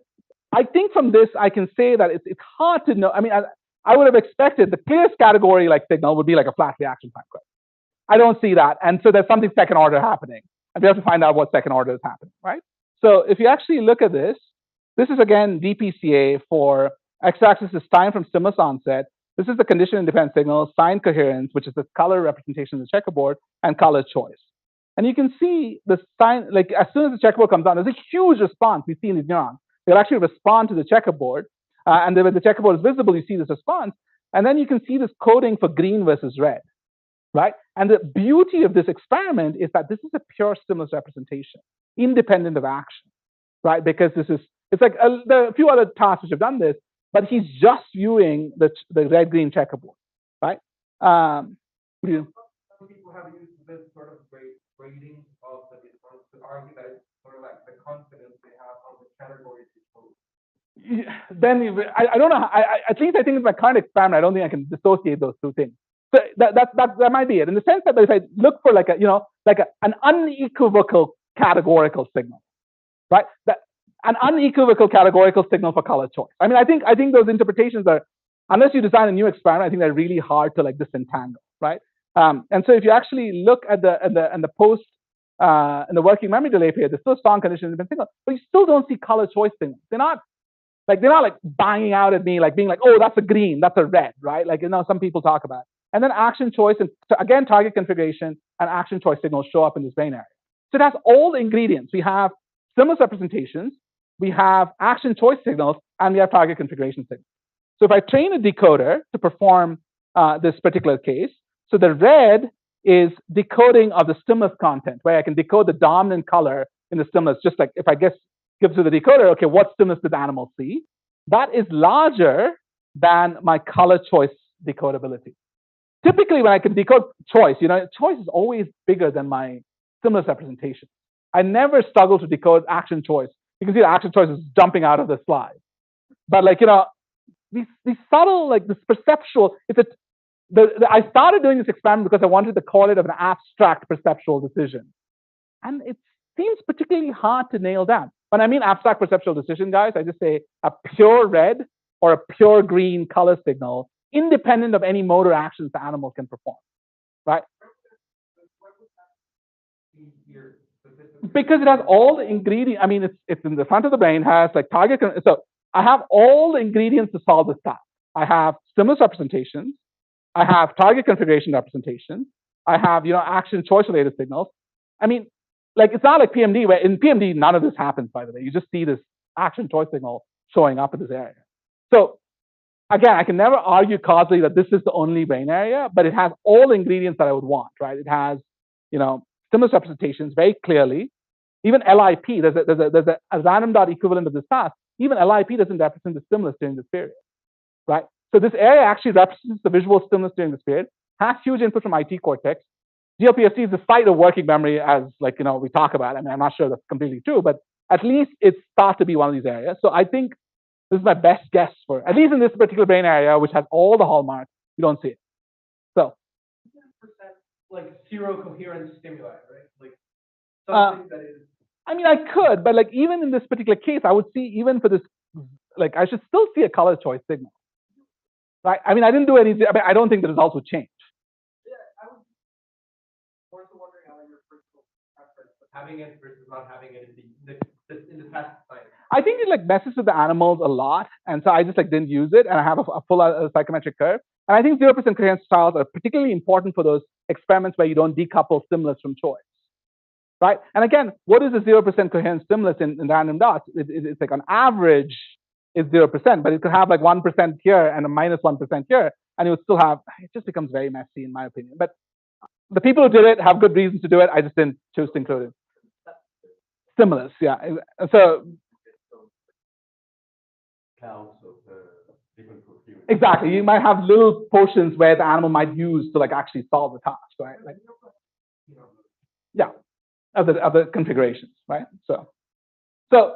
I think from this, I can say that it's hard to know. I mean, I would have expected the clearest category like signal would be like a flat reaction time curve. I don't see that. And so there's something second order happening. And we have to find out what second order is happening, right? So if you actually look at this is again DPCA for x-axis is time from stimulus onset. This is the condition independent signal, sign coherence, which is the color representation of the checkerboard, and color choice. And you can see the sign, like as soon as the checkerboard comes on, there's a huge response we see in these neurons. They'll actually respond to the checkerboard. And then when the checkerboard is visible, you see this response. And then you can see this coding for green versus red, right? And the beauty of this experiment is that this is a pure stimulus representation, independent of action, right? Because it's like there are a few other tasks which have done this, but he's just viewing the red-green checkerboard, right? Some people have used this sort of grading of the response to argue that it's sort of like the confidence they have on the categories they chose. Then I don't know. At least I think in my current experiment, I don't think I can dissociate those two things. So that might be it. In the sense that if I look for like an unequivocal categorical signal, right? An unequivocal categorical signal for color choice. I mean, I think those interpretations are, unless you design a new experiment, I think they're really hard to like disentangle, right? And so if you actually look at the post in the working memory delay period, there's still strong conditions independent signal, but you still don't see color choice signals. They're not like banging out at me, like being like, oh, that's a green, that's a red, right? Like, some people talk about it. And then action choice, and again, target configuration and action choice signals show up in this brain area. So it has all the ingredients. We have stimulus representations, we have action choice signals, and we have target configuration signals. So if I train a decoder to perform this particular case, so the red is decoding of the stimulus content, where I can decode the dominant color in the stimulus, just like if I guess gives you the decoder, okay, what stimulus did the animal see? That is larger than my color choice decodability. Typically, when I can decode choice, choice is always bigger than my stimulus representation. I never struggle to decode action choice. You can see the action choice is jumping out of the slide. But these subtle, like this perceptual, I started doing this experiment because I wanted to call it an abstract perceptual decision. And it seems particularly hard to nail down. When I mean abstract perceptual decision, guys, I just say a pure red or a pure green color signal, independent of any motor actions the animal can perform, right? Because it has all the ingredients. I mean, it's in the front of the brain, has like target. So I have all the ingredients to solve this task. I have stimulus representations. I have target configuration representations. I have, action choice related signals. I mean, like it's not like PMD, where in PMD, none of this happens, by the way. You just see this action choice signal showing up in this area. So again, I can never argue causally that this is the only brain area, but it has all the ingredients that I would want, right? It has, stimulus representations very clearly. Even LIP, there's a random dot equivalent of this task. Even LIP doesn't represent the stimulus during this period, right? So this area actually represents the visual stimulus during this period, has huge input from IT cortex. DLPFC is the site of working memory, as we talk about. I mean, I'm not sure that's completely true, but at least it's thought to be one of these areas. So I think this is my best guess for, at least in this particular brain area, which has all the hallmarks, you don't see it. So, like zero coherent stimuli, right? Like something that is. I mean, I could, but like even in this particular case, I would see even for this, like I should still see a color choice signal, right? I mean, I didn't do anything. I mean, I don't think the results would change. Yeah, I was more so wondering how your personal preference of having it versus not having it in the task site. I think it like messes with the animals a lot, and so I just like didn't use it, and I have a full psychometric curve. And I think 0% coherence styles are particularly important for those experiments where you don't decouple stimulus from choice, right? And again, what is a 0% coherence stimulus in random dots? It's like on average is 0%, but it could have like 1% here and a minus 1% here, and you would still have. It just becomes very messy, in my opinion. But the people who did it have good reasons to do it. I just didn't choose to include it. Stimulus, yeah. So. Exactly. You might have little portions where the animal might use to like actually solve the task, right? Like, yeah, other configurations, right? So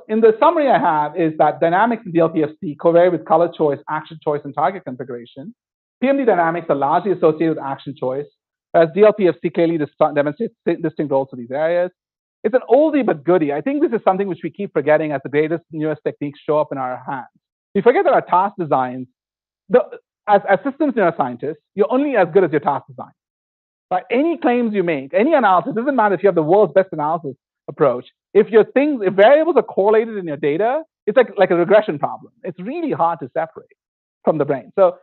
in the summary I have is that dynamics in DLPFC covary with color choice, action choice, and target configuration. PMD dynamics are largely associated with action choice, whereas DLPFC clearly demonstrates distinct roles for these areas. It's an oldie but goodie. I think this is something which we keep forgetting as the greatest, newest techniques show up in our hands. We forget that our task designs, as systems neuroscientists, you're only as good as your task design. Right? Any claims you make, any analysis, doesn't matter if you have the world's best analysis approach. If variables are correlated in your data, it's like a regression problem. It's really hard to separate from the brain. So,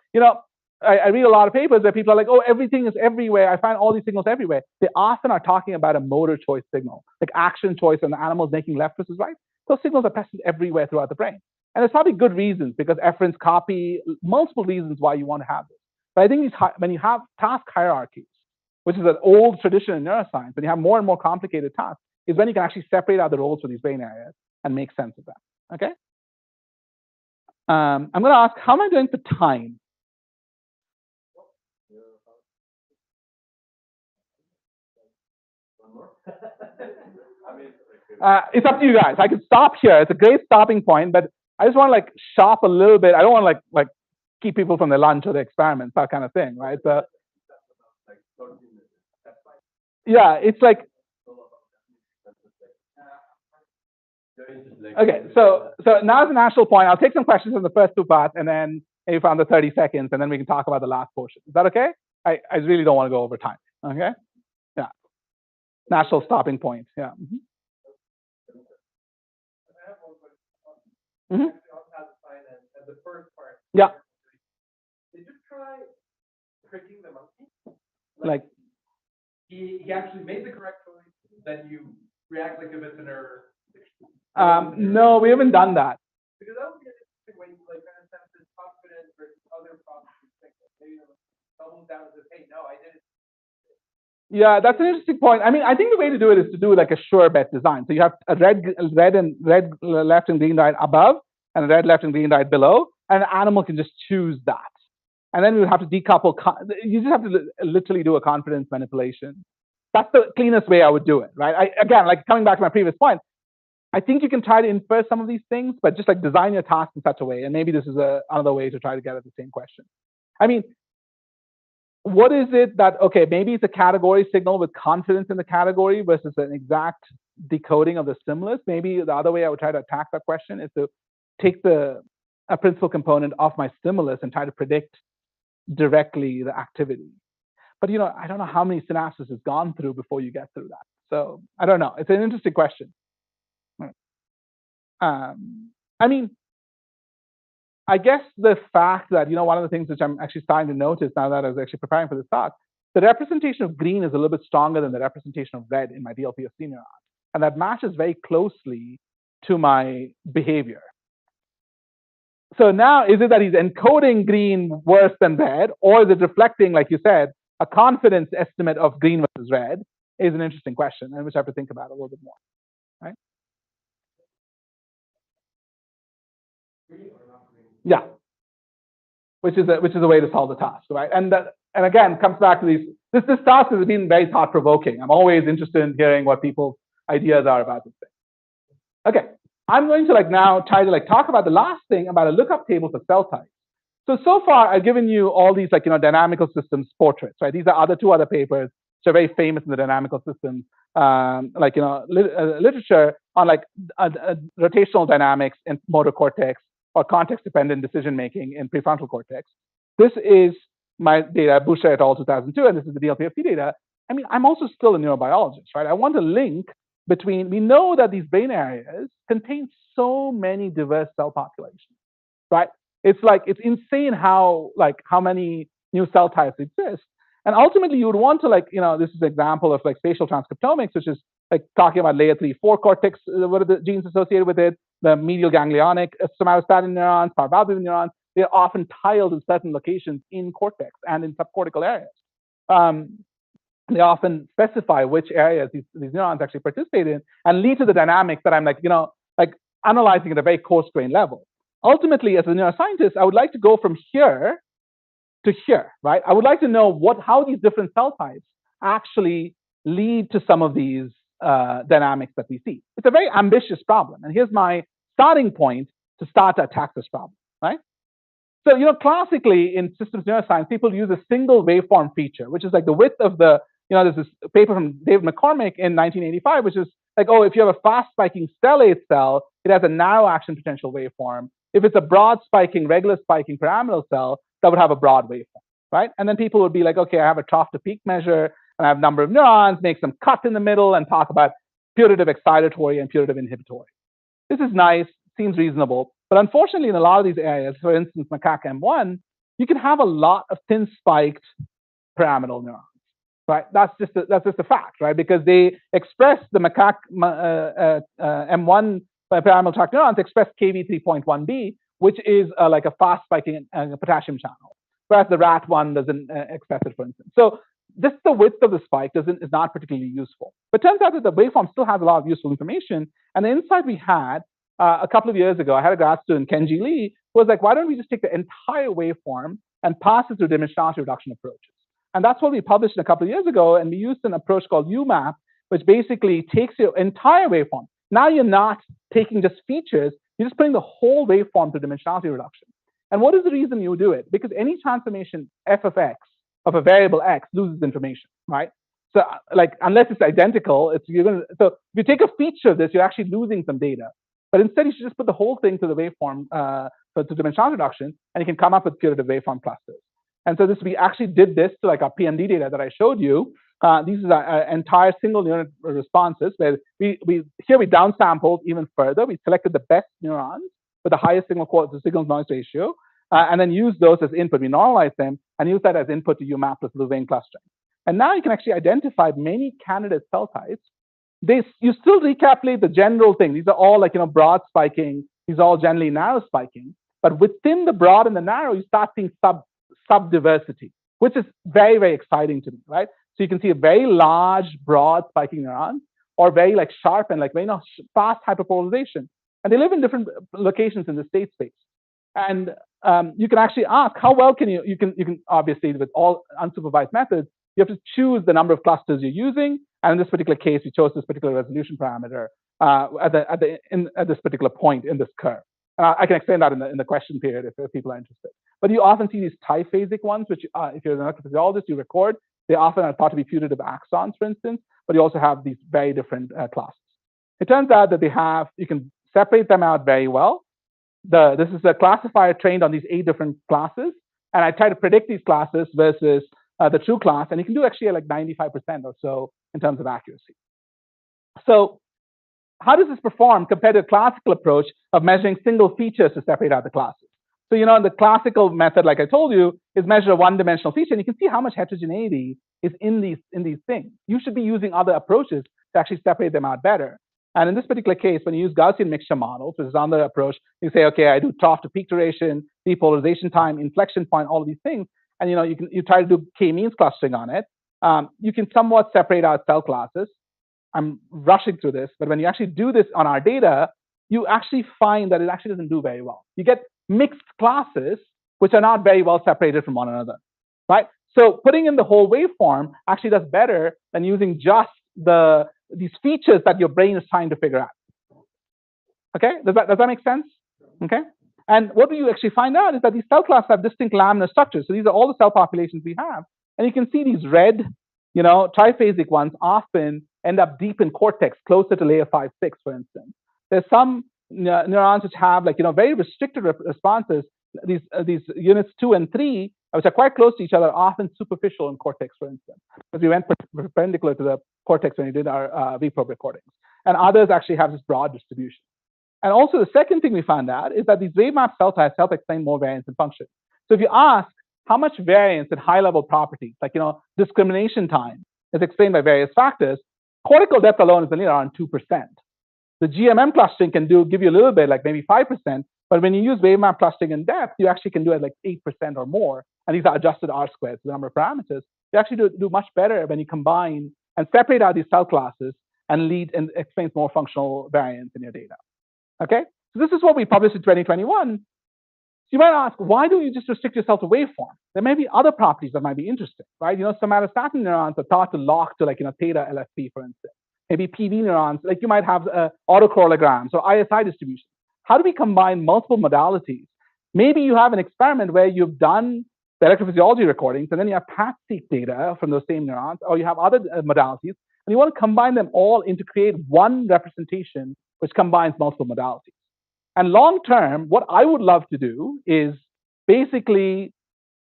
I read a lot of papers where people are like, oh, everything is everywhere. I find all these signals everywhere. They often are talking about a motor choice signal, like action choice and the animals making left versus right. Those signals are present everywhere throughout the brain. And there's probably good reasons, because efferents copy, multiple reasons why you want to have this. But I think when you have task hierarchies, which is an old tradition in neuroscience, when you have more and more complicated tasks, is when you can actually separate out the roles for these brain areas and make sense of them. Okay? I'm going to ask, how am I doing for time? It's up to you guys. I could stop here. It's a great stopping point, but I just want to like shop a little bit. I don't want to like keep people from their lunch or their experiments, that kind of thing, right? So, yeah, it's like. Okay, so now's the national point. I'll take some questions in the first two parts, and then maybe for under 30 seconds, and then we can talk about the last portion. Is that okay? I really don't want to go over time. Okay? Yeah. National stopping point. Yeah. Mm-hmm. Mm-hmm. The first part. Yeah. Did you try tricking the monkey? Like he actually made the correct choice, then you react like if it's an error. No, we haven't done that. Because that would be an interesting way to like understand this confidence versus other processes. Maybe double down and say, hey, no, I didn't. Yeah, that's an interesting point. I mean, I think the way to do it is to do like a sure bet design. So you have a red left and green light above, and a red left and green light below, and an animal can just choose that. And then you have to decouple. You just have to literally do a confidence manipulation. That's the cleanest way I would do it, right? Again, like coming back to my previous point, I think you can try to infer some of these things, but just like design your task in such a way. And maybe this is another way to try to get at the same question. I mean, what is it that, okay, maybe it's a category signal with confidence in the category versus an exact decoding of the stimulus. Maybe the other way I would try to attack that question is to take a principal component of my stimulus and try to predict directly the activity. But I don't know how many synapses has gone through before you get through that. So I don't know. It's an interesting question. I mean, I guess the fact that, one of the things which I'm actually starting to notice now that I was actually preparing for this talk, the representation of green is a little bit stronger than the representation of red in my DLPFC neuron. And that matches very closely to my behavior. So now, is it that he's encoding green worse than red, or is it reflecting, like you said, a confidence estimate of green versus red? Is an interesting question, and which I have to think about a little bit more, right? Yeah, which is a way to solve the task, right? And again, comes back to these. This task has been very thought provoking. I'm always interested in hearing what people's ideas are about this thing. Okay, I'm going to now try to talk about the last thing about a lookup table for cell types. So far I've given you all these dynamical systems portraits, right? These are two other papers which are very famous in the dynamical systems, literature on rotational dynamics in motor cortex or context-dependent decision-making in prefrontal cortex. This is my data, Boucher et al. 2002, and this is the DLPFT data. I mean, I'm also still a neurobiologist, right? I want to link between, we know that these brain areas contain so many diverse cell populations, right? It's insane how many new cell types exist. And ultimately, you would want to this is an example of spatial transcriptomics, which is talking about layer 3-4 cortex, what are the genes associated with it, the medial ganglionic somatostatin neurons, paravalvular neurons. They're often tiled in certain locations in cortex and in subcortical areas. They often specify which areas these neurons actually participate in and lead to the dynamics that I'm analyzing at a very coarse grain level. Ultimately, as a neuroscientist, I would like to go from here to here, right? I would like to know how these different cell types actually lead to some of these dynamics that we see. It's a very ambitious problem, and here's my starting point to start to attack this problem, right? So, classically in systems neuroscience, people use a single waveform feature, which is the width of the, there's this paper from David McCormick in 1985, which is if you have a fast spiking stellate cell, it has a narrow action potential waveform. If it's a broad spiking, regular spiking pyramidal cell, that would have a broad waveform, right? And then people would be okay, I have a trough to peak measure, and I have a number of neurons, make some cut in the middle, and talk about putative excitatory and putative inhibitory. This is nice, seems reasonable, but unfortunately, in a lot of these areas, for instance, macaque M1, you can have a lot of thin spiked pyramidal neurons, right? That's just a fact, right? Because they express the macaque M1 pyramidal tract neurons express Kv3.1b, which is a fast spiking potassium channel, whereas the rat one doesn't express it, for instance. So just the width of the spike is not particularly useful. But it turns out that the waveform still has a lot of useful information. And the insight we had a couple of years ago, I had a grad student, Kenji Lee, who was why don't we just take the entire waveform and pass it through dimensionality reduction approaches? And that's what we published a couple of years ago. And we used an approach called UMAP, which basically takes your entire waveform. Now you're not taking just features, you're just putting the whole waveform through dimensionality reduction. And what is the reason you do it? Because any transformation f of x of a variable x loses information, right? So unless it's identical, so if you take a feature of this, you're actually losing some data. But instead, you should just put the whole thing to the waveform, to dimensionality reduction, and you can come up with putative waveform clusters. And so we actually did this to our PMD data that I showed you. These are our entire single unit responses where we downsampled even further. We selected the best neurons with the highest signal noise ratio, and then used those as input. We normalized them and used that as input to UMAP plus Louvain clustering. And now you can actually identify many candidate cell types. You still recapitulate the general thing. These are all broad spiking. These are all generally narrow spiking. But within the broad and the narrow, you start seeing sub-diversity, which is very, very exciting to me, right? So you can see a very large, broad spiking neurons, or very like sharp and like very fast hyperpolarization. And they live in different locations in the state space. And you can actually ask how well can you can obviously with all unsupervised methods, you have to choose the number of clusters you're using. And in this particular case, we chose this particular resolution parameter at this particular point in this curve. And I can explain that in the question period if people are interested. But you often see these triphasic ones, which if you're an electrophysiologist, you record. They often are thought to be putative axons, for instance, but you also have these very different classes. It turns out that you can separate them out very well. This is a classifier trained on these 8 different classes, and I try to predict these classes versus the true class, and you can do actually like 95% or so in terms of accuracy. So how does this perform compared to a classical approach of measuring single features to separate out the classes? So, the classical method, like I told you, is measure a one-dimensional feature, and you can see how much heterogeneity is in these things. You should be using other approaches to actually separate them out better. And in this particular case, when you use Gaussian mixture models, which is another approach, you say, okay, I do trough to peak duration, depolarization time, inflection point, all of these things, and you try to do k-means clustering on it. You can somewhat separate out cell classes. I'm rushing through this, but when you actually do this on our data, you actually find that it actually doesn't do very well. You get mixed classes, which are not very well separated from one another, right? So putting in the whole waveform actually does better than using just these features that your brain is trying to figure out. Okay, does that make sense? Okay, and what do you actually find out is that these cell classes have distinct laminar structures. So these are all the cell populations we have, and you can see these red, triphasic ones often end up deep in cortex, closer to layer 5-6, for instance. There's some neurons which have very restricted responses. These units 2 and 3, which are quite close to each other, are often superficial in cortex, for instance, because we went perpendicular to the cortex when we did our VPROB recordings. And others actually have this broad distribution. And also the second thing we found out is that these wave map cell types help explain more variance in function. So if you ask how much variance in high-level properties, like discrimination time, is explained by various factors, cortical depth alone is only around 2%. The GMM clustering can give you a little bit, like maybe 5%, but when you use wave map clustering in depth, you actually can do it like 8% or more. And these are adjusted R squared, the number of parameters. You actually do much better when you combine and separate out these cell classes and explains more functional variance in your data. Okay, so this is what we published in 2021. So you might ask, why do you just restrict yourself to waveform? There may be other properties that might be interesting, right? Somatostatin neurons are thought to lock to theta LFP, for instance. Maybe PV neurons, like you might have autocorrelograms or ISI distribution. How do we combine multiple modalities? Maybe you have an experiment where you've done the electrophysiology recordings, and then you have PAT-seq data from those same neurons, or you have other modalities, and you want to combine them all into create one representation which combines multiple modalities. And long term, what I would love to do is basically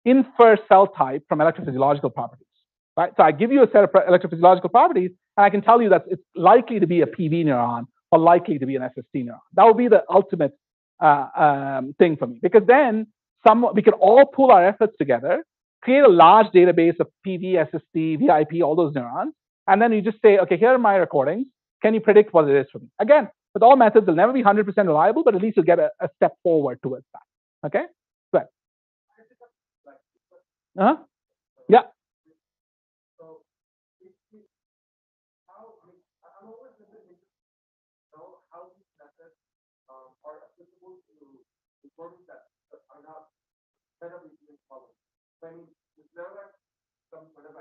infer cell type from electrophysiological properties, right? So I give you a set of electrophysiological properties, and I can tell you that it's likely to be a PV neuron or likely to be an SST neuron. That would be the ultimate thing for me, because then we can all pool our efforts together, create a large database of PV, SST, VIP, all those neurons, and then you just say, okay, here are my recordings. Can you predict what it is for me? Again, with all methods, they'll never be 100% reliable, but at least you'll get a step forward towards that. Okay? Good. Yeah. So, I'm always interested to know how these methods are applicable to recordings that are not incredibly common. I mean, is there some sort of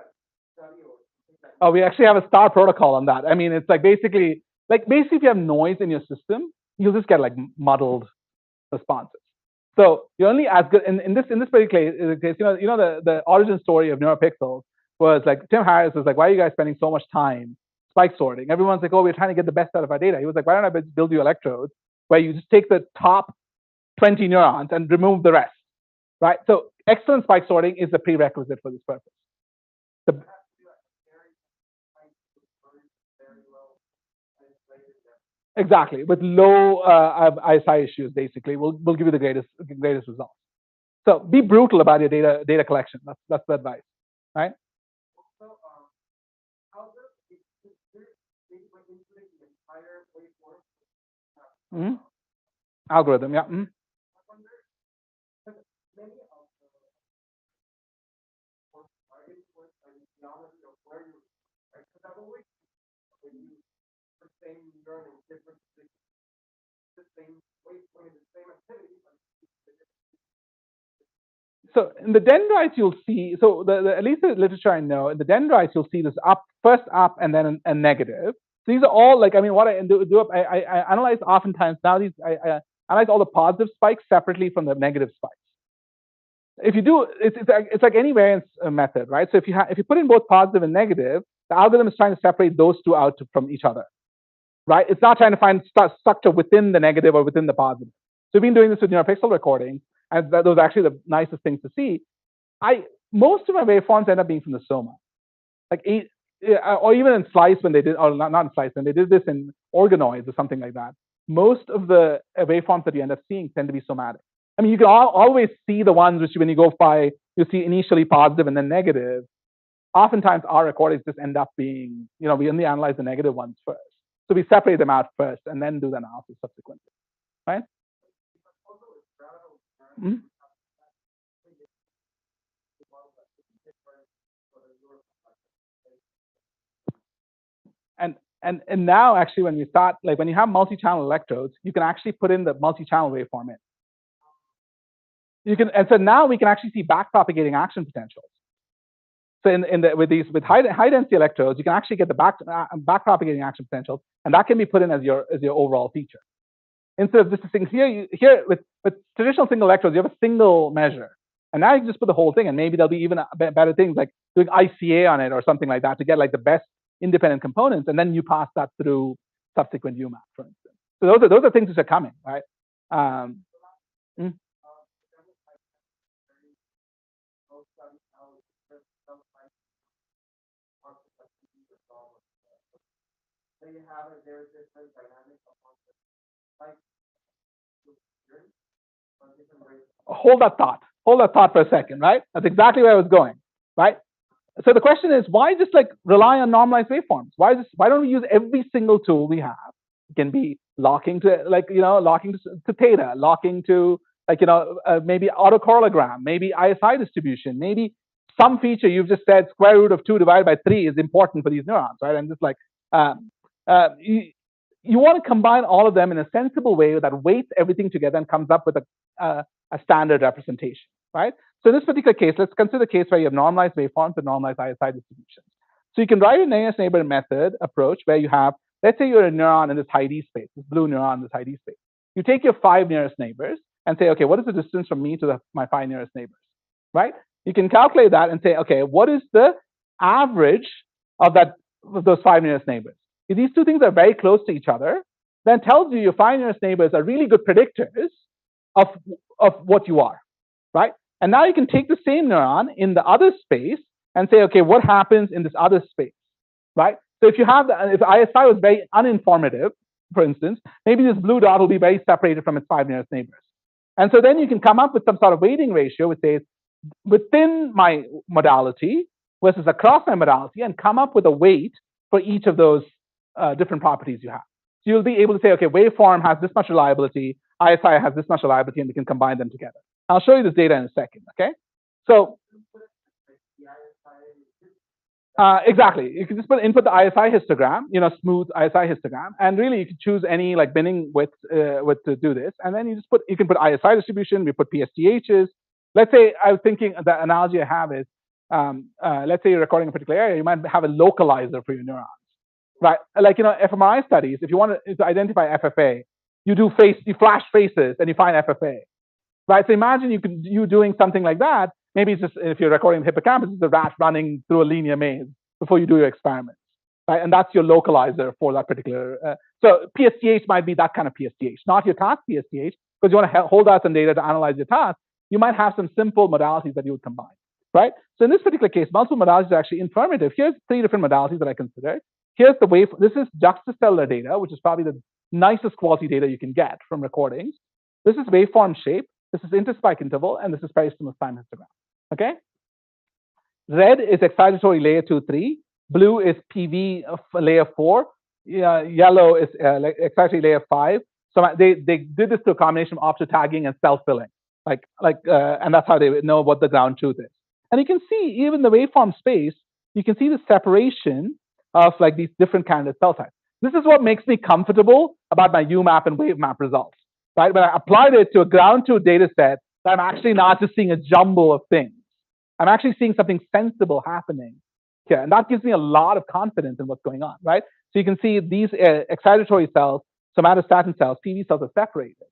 study or something like that? Oh, we actually have a star protocol on that. I mean, it's basically if you have noise in your system, you'll just get muddled responses. So you're only as good in this particular case. The origin story of NeuroPixels was Tim Harris was like, why are you guys spending so much time spike sorting? Everyone's like, oh, we're trying to get the best out of our data. He was like, why don't I build you electrodes where you just take the top 20 neurons and remove the rest, right? So excellent spike sorting is the prerequisite for this purpose. Exactly, with low ISI issues, basically, we'll give you the greatest results. So be brutal about your data collection. That's the advice, right? So, how does inputting the entire waveform algorithm? Yeah. I wonder, because many of the targets for the geometry of where So in the dendrites, you'll see, so at least the literature I know, in the dendrites, you'll see this first up and then a negative. So these are all like, I mean, what I do I analyze oftentimes now I analyze all the positive spikes separately from the negative spikes. If you do, it's like any variance method, right? So if you put in both positive and negative, the algorithm is trying to separate those two out from each other, right? It's not trying to find structure within the negative or within the positive. So we've been doing this with neuropixel recording, and those are actually the nicest things to see. Most of my waveforms end up being from the soma, or even in slice when they did, or not in slice, when they did this in organoids or something like that. Most of the waveforms that you end up seeing tend to be somatic. I mean, you can always see the ones which, when you go by, you see initially positive and then negative. Oftentimes, our recordings just end up being, we only analyze the negative ones first. So we separate them out first and then do the analysis subsequently, right? Mm-hmm. And now, actually, when you start, like when you have multi-channel electrodes, you can actually put in the multi-channel waveform in. And so now we can actually see back-propagating action potentials. So with high density electrodes, you can actually get the back-propagating action potentials, and that can be put in as your overall feature. Instead of just a thing here with traditional single electrodes, you have a single measure, and now you can just put the whole thing, and maybe there'll be even better things like doing ICA on it or something like that to get like the best independent components, and then you pass that through subsequent UMAP, for instance. So those are things which are coming, right? Hold that thought for a second, right? That's exactly where I was going, right? So the question is, why just like rely on normalized waveforms? Why don't we use every single tool we have? It can be locking to theta, locking to maybe autocorrelogram, maybe ISI distribution, maybe some feature you've just said square root of 2 divided by 3 is important for these neurons, right? And just like you want to combine all of them in a sensible way that weights everything together and comes up with a standard representation, right? So in this particular case, let's consider the case where you have normalized waveforms and normalized ISI distributions. So you can write a nearest neighbor method approach where you have, let's say you're a neuron in this high D space, this blue neuron in this high D space. You take your 5 nearest neighbors and say, okay, what is the distance from me to my 5 nearest neighbors, right? You can calculate that and say, okay, what is the average of those 5 nearest neighbors? If these two things are very close to each other, then tells you your 5 nearest neighbors are really good predictors of what you are, right? And now you can take the same neuron in the other space and say, okay, what happens in this other space, right? So if ISI was very uninformative, for instance, maybe this blue dot will be very separated from its 5 nearest neighbors. And so then you can come up with some sort of weighting ratio which says within my modality versus across my modality and come up with a weight for each of those different properties you have. So you'll be able to say, okay, waveform has this much reliability, ISI has this much reliability, and we can combine them together. I'll show you this data in a second, okay? So exactly, you can just input the ISI histogram, smooth ISI histogram, and really you can choose any like binning width to do this, and then you can put ISI distribution, we put PSTHs. Let's say I was thinking the analogy I have is, let's say you're recording a particular area, you might have a localizer for your neurons, right? Like fMRI studies, if you want to identify FFA, you flash faces and you find FFA. Right, so imagine you doing something like that. Maybe it's just if you're recording the hippocampus, it's a rat running through a linear maze before you do your experiments, right? And that's your localizer for that particular. So PSTH might be that kind of PSTH, not your task PSTH, because you want to hold out some data to analyze your task. You might have some simple modalities that you would combine, right? So in this particular case, multiple modalities are actually informative. Here's 3 different modalities that I considered. Here's the wave. This is juxtacellular data, which is probably the nicest quality data you can get from recordings. This is waveform shape. This is interspike interval, and this is peristimulus time histogram, okay? Red is excitatory layer 2-3. Blue is PV of layer 4. Yellow is excitatory layer 5. So they did this through a combination of optotagging and self-filling, and that's how they know what the ground truth is. And you can see even the waveform space, you can see the separation of like these different candidate cell types. This is what makes me comfortable about my UMAP and WaveMap results, right? When I applied it to a ground truth data set, I'm actually not just seeing a jumble of things. I'm actually seeing something sensible happening here. And that gives me a lot of confidence in what's going on, right? So you can see these excitatory cells, somatostatin cells, PV cells are separated.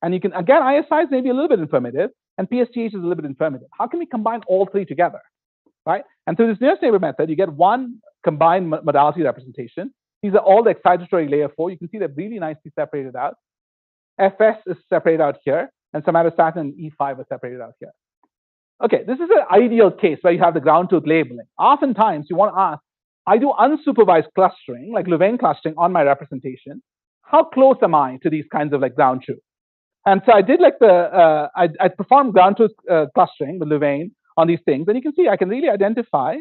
And you can, again, ISI is maybe a little bit informative, and PSTH is a little bit informative. How can we combine all three together, right? And through this nearest neighbor method, you get one combined modality representation. These are all the excitatory layer 4. You can see they're really nicely separated out. FS is separated out here, and somatostatin and E5 are separated out here. Okay, this is an ideal case where you have the ground truth labeling. Oftentimes, you want to ask, I do unsupervised clustering, like Louvain clustering on my representation. How close am I to these kinds of like ground truth? And so I did like I performed ground truth clustering with Louvain on these things. And you can see I can really identify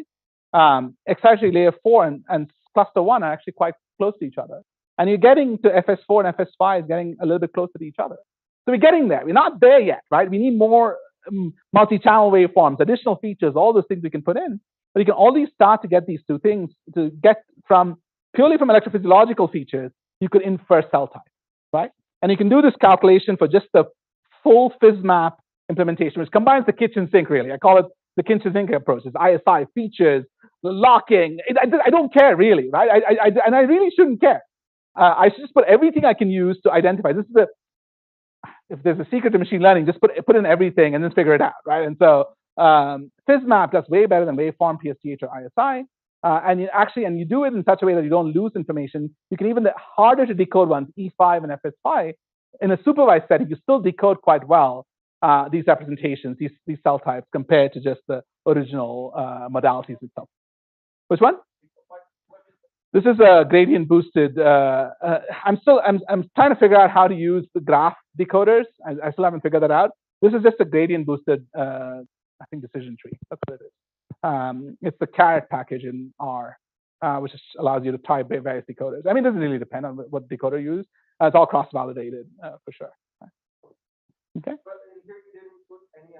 excitatory layer 4 and cluster 1 are actually quite close to each other. And you're getting to FS4 and FS5 getting a little bit closer to each other. So we're getting there. We're not there yet, right? We need more multi-channel waveforms, additional features, all those things we can put in. But you can already start to get these two things to get from purely from electrophysiological features, you could infer cell type, right? And you can do this calculation for just the full FISMAP implementation, which combines the kitchen sink, really. I call it the kitchen sink approach. It's ISI, features, the locking. I don't care, really, right? And I really shouldn't care. I should just put everything I can use to identify. This is if there's a secret to machine learning, just put in everything and then figure it out, right? And so FISMAP does way better than waveform, PSTH, or ISI. And you do it in such a way that you don't lose information. You can even the harder to decode ones, E5 and FS5, in a supervised setting, you still decode quite well these representations, these cell types, compared to just the original modalities itself. Which one? This is a gradient boosted. I'm trying to figure out how to use the graph decoders. I still haven't figured that out. This is just a gradient boosted, I think, decision tree. That's what it is. It's the carrot package in R, which allows you to type various decoders. I mean, it doesn't really depend on what decoder you use. It's all cross-validated for sure. Okay. But here you didn't put any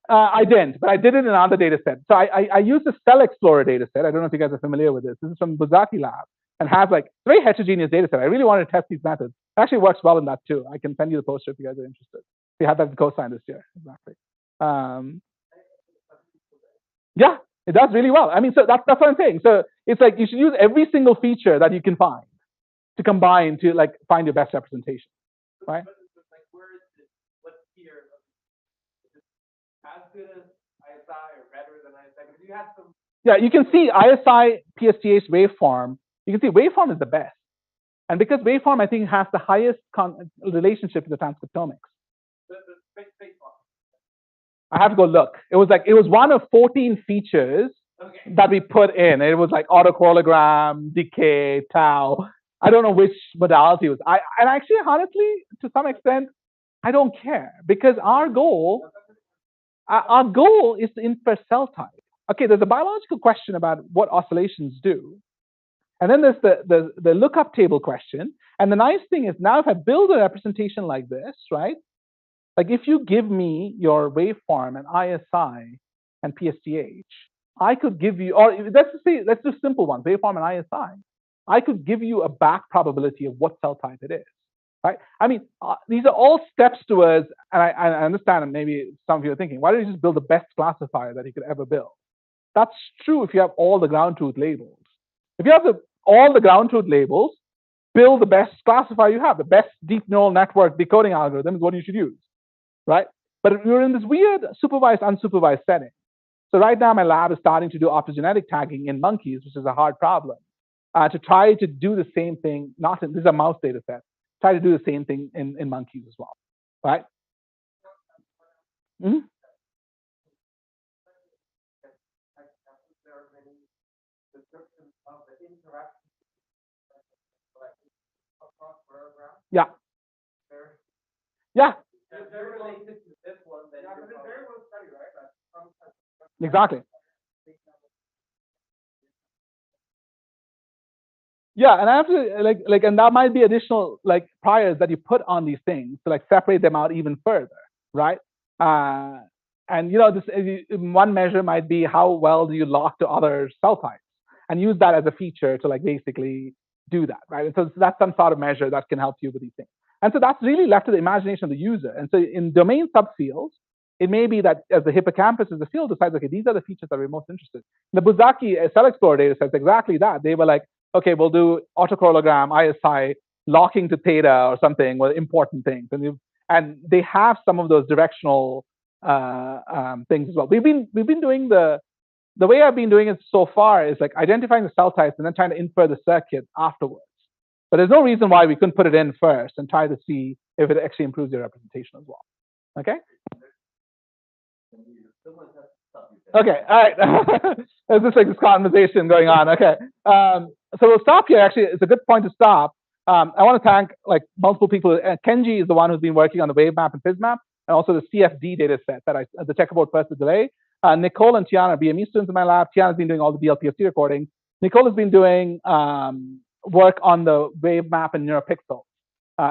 I didn't, but I did it in another data set. So I used the Cell Explorer data set. I don't know if you guys are familiar with this. This is from Buzaki Lab and has like very heterogeneous data set. I really wanted to test these methods. It actually works well in that too. I can send you the poster if you guys are interested. We had that co-sign this year. Exactly. Yeah, it does really well. I mean, so that's what I'm saying. So it's like you should use every single feature that you can find to combine to like find your best representation, right? Like, where is it? What's here? Is it as good as ISI or better than ISI? Because you have some. Yeah, you can see ISI PSTH waveform. You can see waveform is the best, and because waveform I think has the highest relationship to the transcriptomics. The space one. I have to go look. It was one of 14 features that we put in. It was like autocorrellogram, decay, tau. I don't know which modality it was. And actually, honestly, to some extent, I don't care because our goal is to infer cell type. Okay, there's a biological question about what oscillations do. And then there's the lookup table question. And the nice thing is now if I build a representation like this, right? Like if you give me your waveform and ISI and PSTH, I could give you, or let's do simple ones, waveform and ISI. I could give you a back probability of what cell type it is, right? I mean, these are all steps towards, and I understand, and maybe some of you are thinking, why don't you just build the best classifier that you could ever build? That's true if you have all the ground truth labels. If you have all the ground truth labels, build the best classifier you have. The best deep neural network decoding algorithm is what you should use, right? But we're in this weird supervised, unsupervised setting. So right now, my lab is starting to do optogenetic tagging in monkeys, which is a hard problem. To try to do the same thing, this is a mouse data set, try to do the same thing in monkeys as well, right? Mm-hmm. Yeah. Yeah. Exactly. Yeah, and I have to and that might be additional like priors that you put on these things to like separate them out even further, right? And one measure might be how well do you lock to other cell types, and use that as a feature to like basically do that, right? And so that's some sort of measure that can help you with these things. And so that's really left to the imagination of the user. And so in domain subfields, it may be that as the hippocampus as the field decides, okay, these are the features that we're most interested in. The Buzaki Cell Explorer data says exactly that. They were like, okay, we'll do autocorrelogram, ISI, locking to theta or something, or important things. And they have some of those directional things as well. We've been doing the way I've been doing it so far is like identifying the cell types and then trying to infer the circuit afterwards. But there's no reason why we couldn't put it in first and try to see if it actually improves your representation as well. Okay? Okay, all right. There's just like this conversation going on. Okay. So we'll stop here. Actually, it's a good point to stop. I want to thank like multiple people. Kenji is the one who's been working on the wave map and phys map, and also the CFD data set that the checkerboard first delay. Nicole and Tiana are BME students in my lab. Tiana's been doing all the BLPFC recording. Nicole has been doing work on the wave map and neuropixel,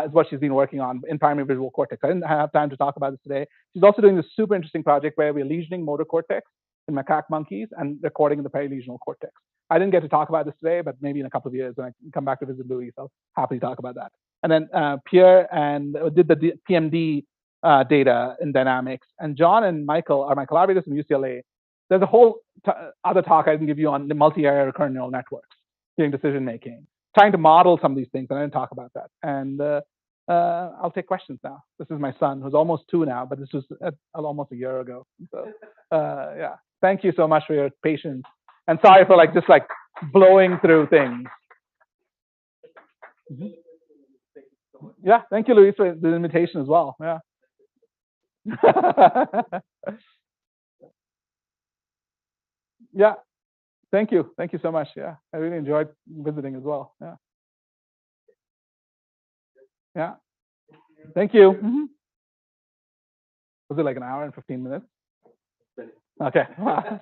is what she's been working on in primary visual cortex. I didn't have time to talk about this today. She's also doing this super interesting project where we're lesioning motor cortex in macaque monkeys and recording in the perilesional cortex. I didn't get to talk about this today, but maybe in a couple of years when I come back to visit Louis, I'll happily talk about that. And then Pierre did the PMD data in dynamics. And John and Michael are my collaborators from UCLA. There's a whole other talk I can give you on the multi-area recurrent neural networks during decision making, trying to model some of these things, and I didn't talk about that. And I'll take questions now. This is my son, who's almost 2 now, but this was almost a year ago. So yeah, thank you so much for your patience, and sorry for just blowing through things. Mm-hmm. Yeah, thank you, Luis, for the invitation as well. Yeah. Yeah, thank you so much. Yeah, I really enjoyed visiting as well. Yeah. Yeah. Thank you. Mm-hmm. Was it like an hour and 15 minutes? Okay. Wow.